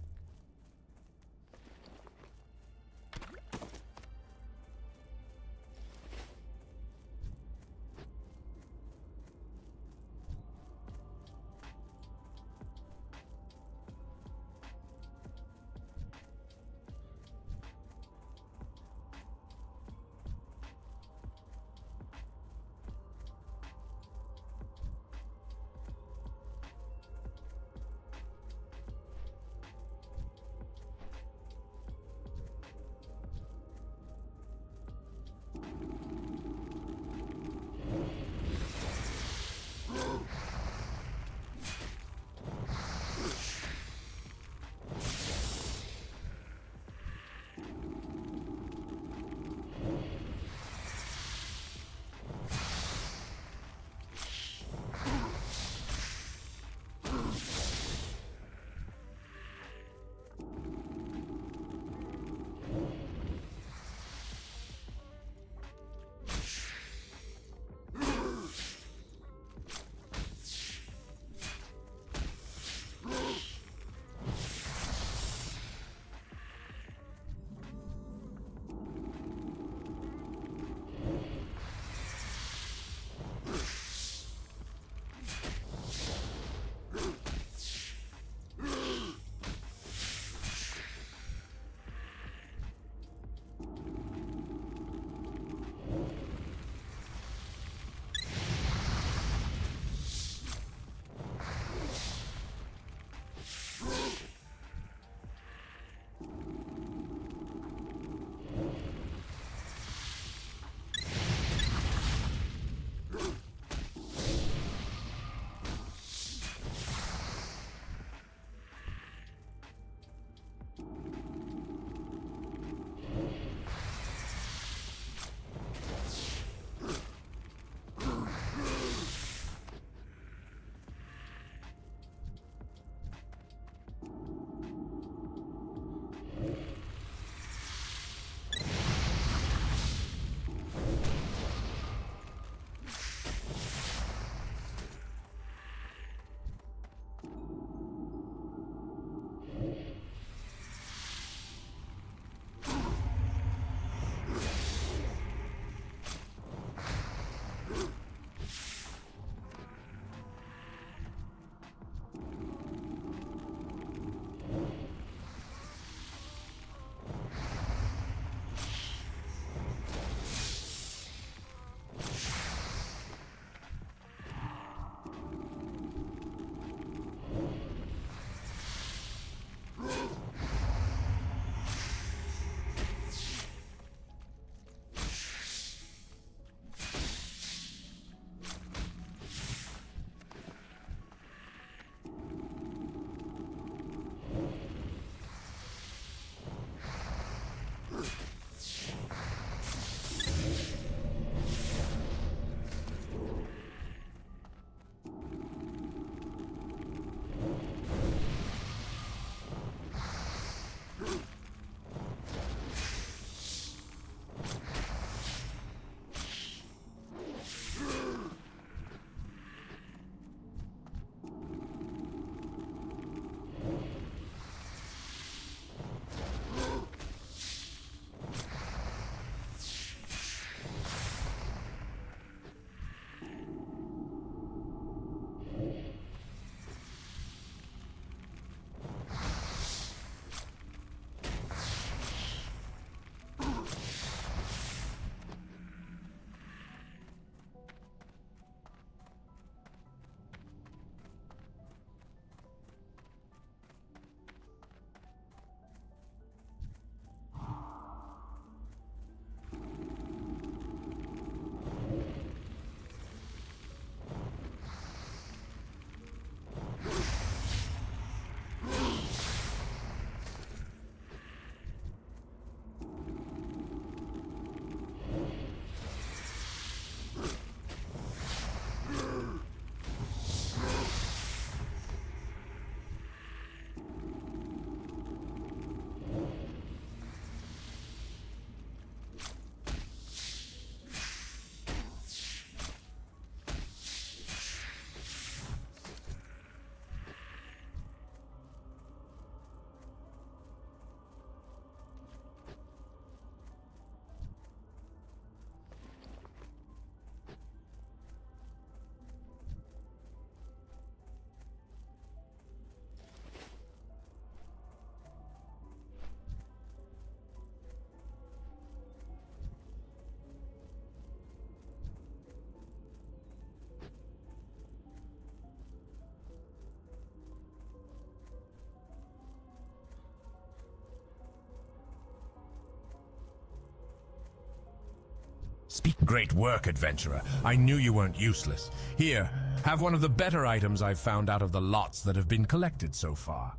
Great work, adventurer. I knew you weren't useless. Here, have one of the better items I've found out of the lots that have been collected so far.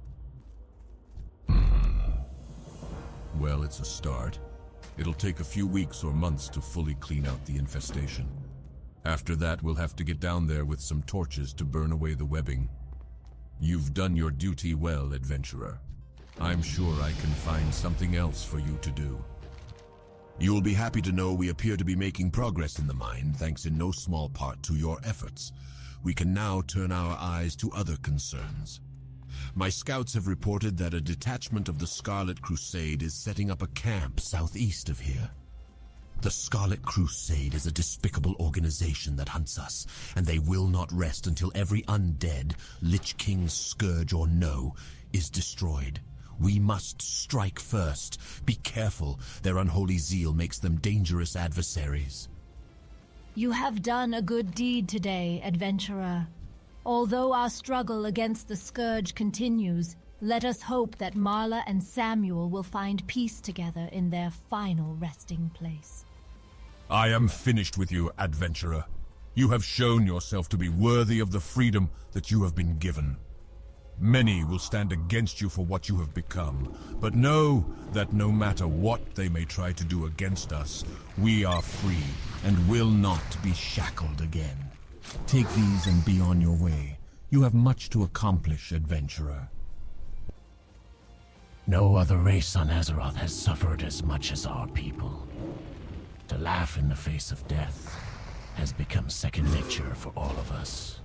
Well, it's a start. It'll take a few weeks or months to fully clean out the infestation. After that, we'll have to get down there with some torches to burn away the webbing. You've done your duty well, adventurer. I'm sure I can find something else for you to do. You'll be happy to know we appear to be making progress in the mine, thanks in no small part to your efforts. We can now turn our eyes to other concerns. My scouts have reported that a detachment of the Scarlet Crusade is setting up a camp southeast of here. The Scarlet Crusade is a despicable organization that hunts us, and they will not rest until every undead, Lich King's scourge or no, is destroyed. We must strike first. Be careful. Their unholy zeal makes them dangerous adversaries. You have done a good deed today, adventurer. Although our struggle against the Scourge continues, let us hope that Marla and Samuel will find peace together in their final resting place. I am finished with you, adventurer. You have shown yourself to be worthy of the freedom that you have been given. Many will stand against you for what you have become, but know that no matter what they may try to do against us, we are free and will not be shackled again. Take these and be on your way. You have much to accomplish, adventurer. No other race on Azeroth has suffered as much as our people. To laugh in the face of death has become second nature for all of us.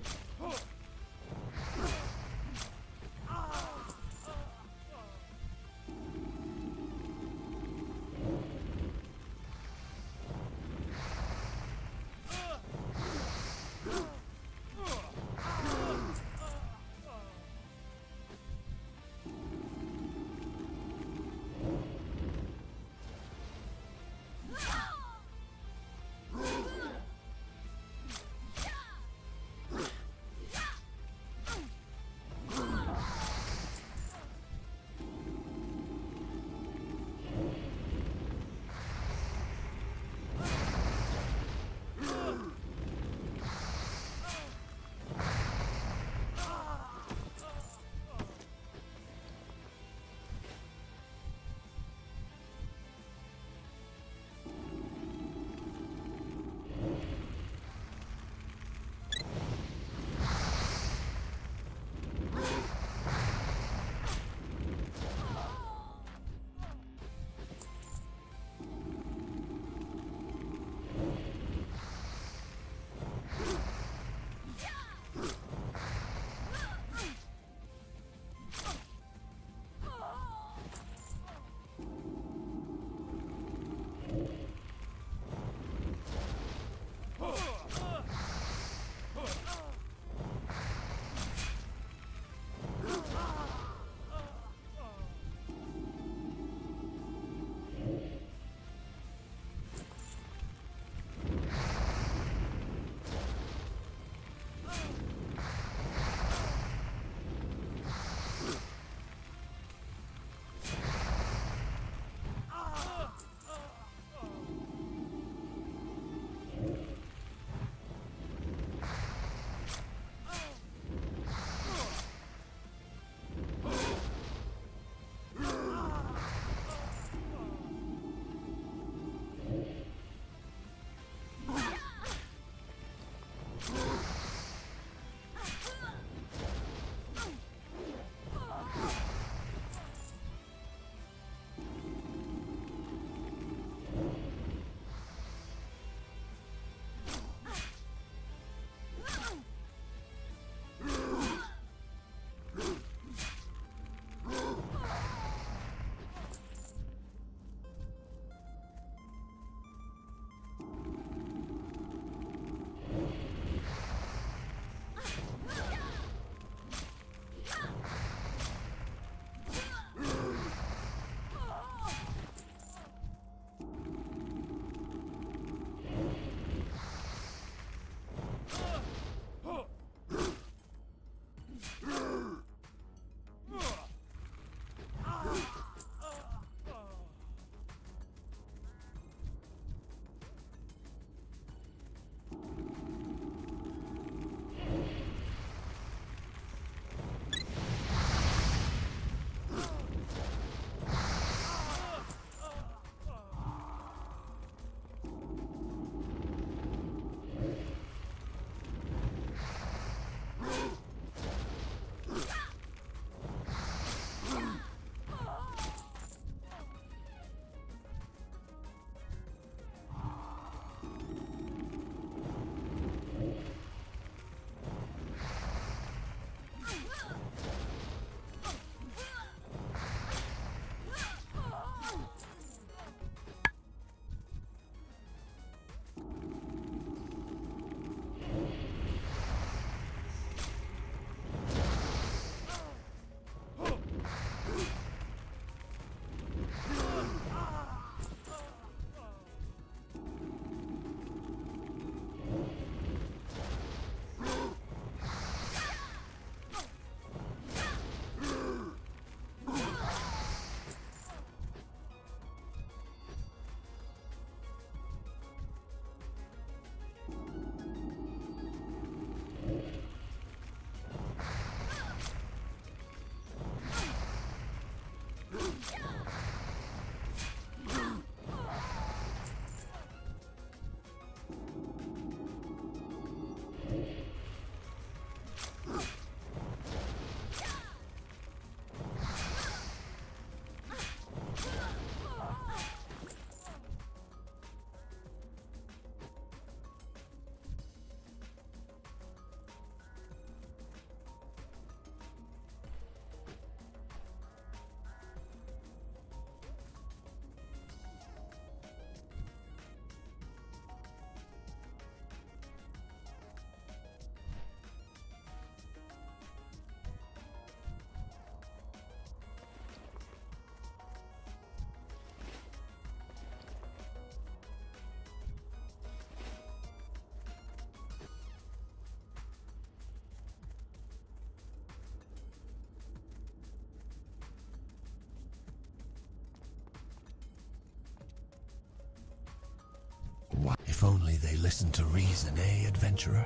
If only they listened to reason, eh, adventurer?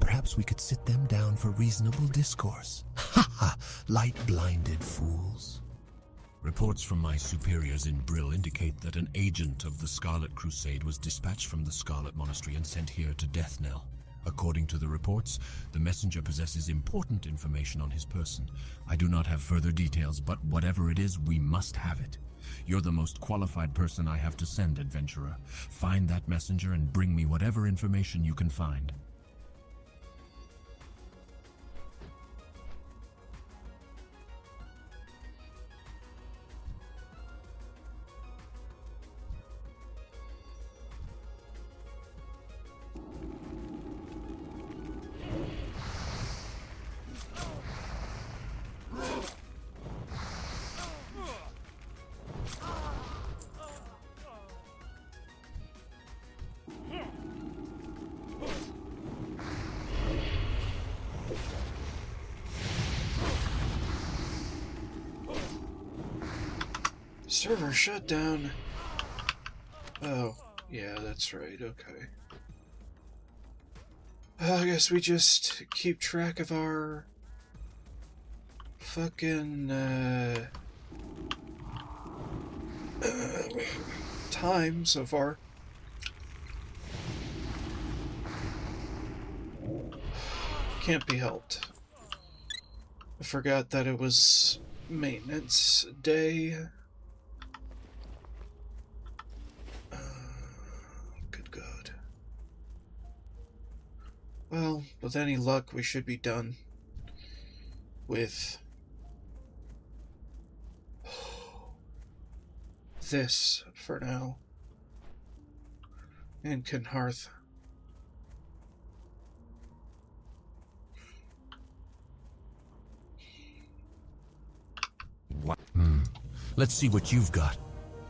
Perhaps we could sit them down for reasonable discourse. Ha ha! Light-blinded fools. Reports from my superiors in Brill indicate that an agent of the Scarlet Crusade was dispatched from the Scarlet Monastery and sent here to Deathnell. According to the reports, the messenger possesses important information on his person. I do not have further details, but whatever it is, we must have it. You're the most qualified person I have to send, adventurer. Find that messenger and bring me whatever information you can find. Server shut down. Oh, yeah, that's right, okay. I guess we just keep track of our fucking time so far. Can't be helped. I forgot that it was maintenance day. Good God. Well, with any luck, we should be done with this for now. And Kenharth. Let's see what you've got.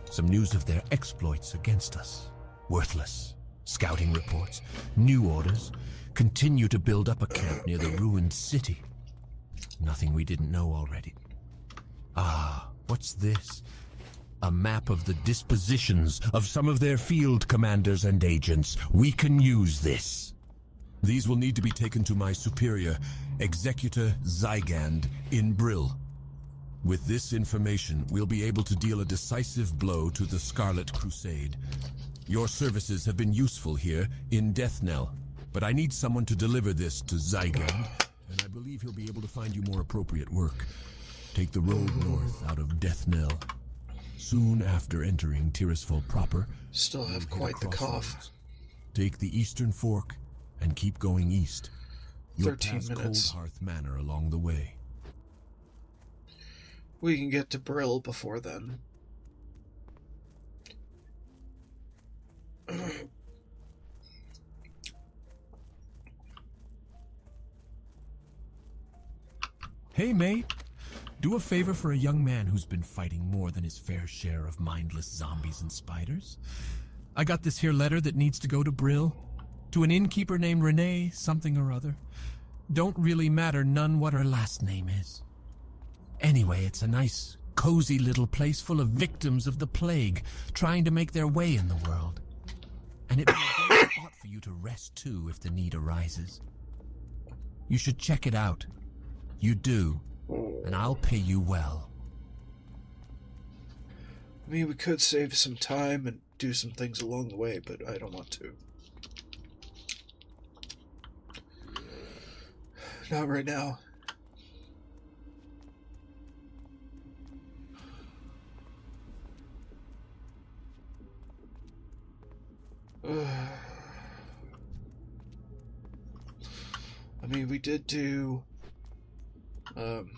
Some news of their exploits against us. Worthless. Scouting reports. New orders. Continue to build up a camp near the ruined city. Nothing we didn't know already. Ah, what's this? A map of the dispositions of some of their field commanders and agents. We can use this. These will need to be taken to my superior, Executor Zygand, in Brill. With this information, we'll be able to deal a decisive blow to the Scarlet Crusade. Your services have been useful here in Deathnell, but I need someone to deliver this to Zygand, and I believe he'll be able to find you more appropriate work. Take the road north out of Deathnell. Soon after entering Tirisfal proper, still have quite the cough. Roads. Take the eastern fork and keep going east. You'll 13 pass minutes. Coldhearth Manor along the way. We can get to Brill before then. Hey, mate. Do a favor for a young man who's been fighting more than his fair share of mindless zombies and spiders. I got this here letter that needs to go to Brill. To an innkeeper named Renee something or other. Don't really matter none what her last name is. Anyway, it's a nice, cozy little place full of victims of the plague, trying to make their way in the world. And it'd be a great spot for you to rest too if the need arises. You should check it out. You do, and I'll pay you well. I mean, we could save some time and do some things along the way, but I don't want to. Not right now. I mean, we did do the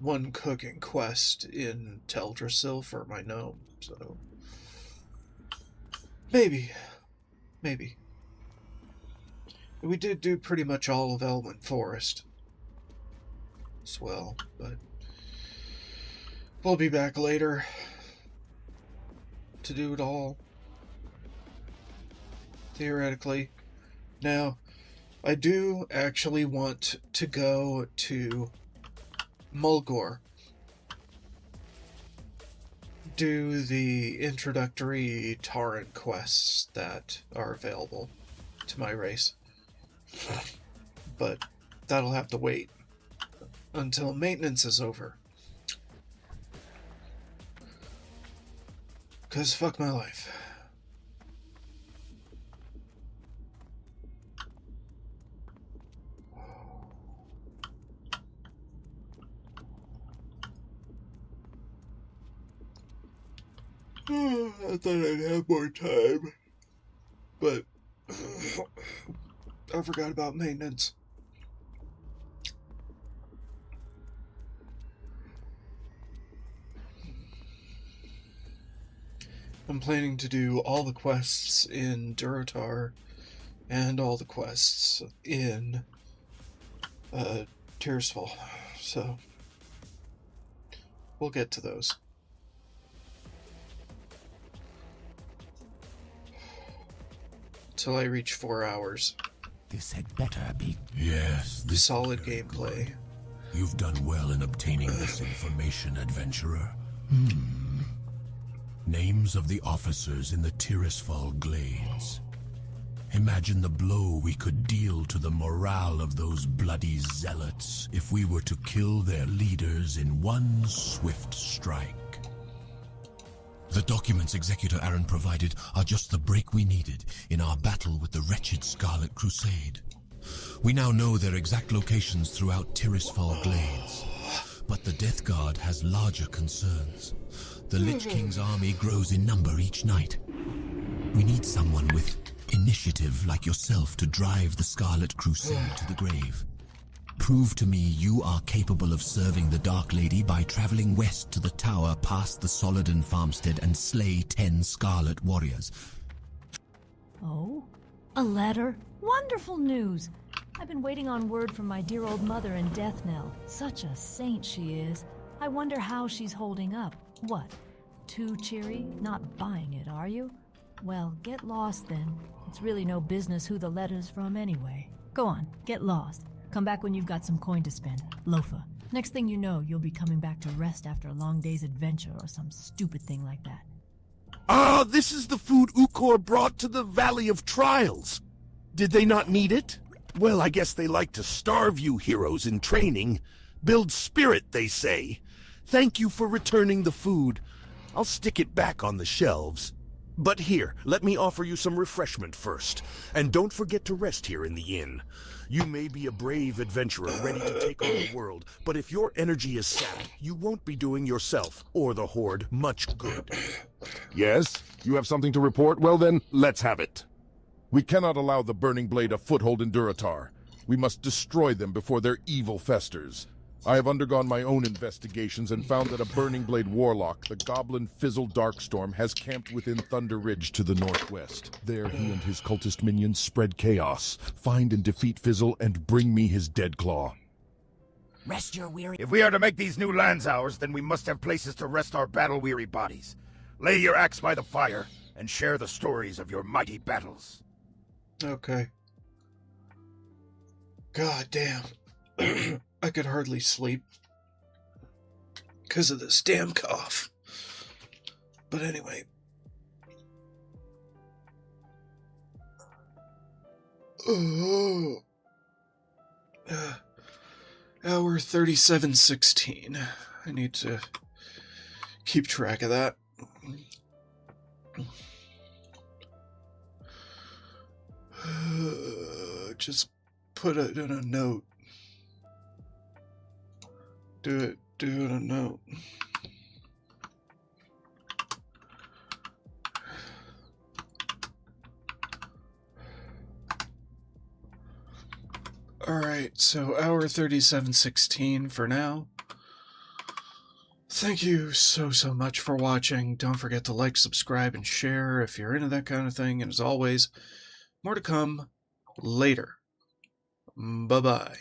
one cooking quest in Teldrassil for my gnome, so maybe. We did do pretty much all of Elwyn Forest as well, but we'll be back later to do it all, theoretically. Now, I do actually want to go to Mulgore, do the introductory torrent quests that are available to my race. But that'll have to wait until maintenance is over. 'Cause fuck my life. I thought I'd have more time, but I forgot about maintenance. I'm planning to do all the quests in Durotar and all the quests in Tirisfal, so we'll get to those. Till I reach 4 hours. This had better be... Yes, this solid gameplay. You've done well in obtaining this information, adventurer. Names of the officers in the Tirisfal Glades. Imagine the blow we could deal to the morale of those bloody zealots if we were to kill their leaders in one swift strike. The documents Executor Aaron provided are just the break we needed in our battle with the wretched Scarlet Crusade. We now know their exact locations throughout Tirisfal Glades, but the Death Guard has larger concerns. The Lich King's army grows in number each night. We need someone with initiative like yourself to drive the Scarlet Crusade to the grave. Prove to me you are capable of serving the Dark Lady by traveling west to the tower past the Soladin farmstead and slay 10 Scarlet Warriors. Oh? A letter? Wonderful news! I've been waiting on word from my dear old mother in Deathnell. Such a saint she is. I wonder how she's holding up. What? Too cheery? Not buying it, are you? Well, get lost then. It's really no business who the letter's from anyway. Go on, get lost. Come back when you've got some coin to spend. Loafa. Next thing you know, you'll be coming back to rest after a long day's adventure or some stupid thing like that. Ah, this is the food Ukor brought to the Valley of Trials. Did they not need it? Well, I guess they like to starve you heroes in training. Build spirit, they say. Thank you for returning the food. I'll stick it back on the shelves. But here, let me offer you some refreshment first. And don't forget to rest here in the inn. You may be a brave adventurer ready to take on the world, but if your energy is sapped, you won't be doing yourself or the Horde much good. Yes? You have something to report? Well then, let's have it. We cannot allow the Burning Blade a foothold in Durotar. We must destroy them before their evil festers. I have undergone my own investigations and found that a Burning Blade warlock, the Goblin Fizzle Darkstorm, has camped within Thunder Ridge to the northwest. There he and his cultist minions spread chaos. Find and defeat Fizzle and bring me his dead claw. Rest your weary... If we are to make these new lands ours, then we must have places to rest our battle-weary bodies. Lay your axe by the fire and share the stories of your mighty battles. Okay. God damn. I could hardly sleep because of this damn cough. But anyway. Oh. Hour 37:16. I need to keep track of that. Just put it in a note. Do it in a note. Alright, so hour 37:16 for now. Thank you so much for watching. Don't forget to like, subscribe, and share if you're into that kind of thing. And as always, more to come later. Bye-bye.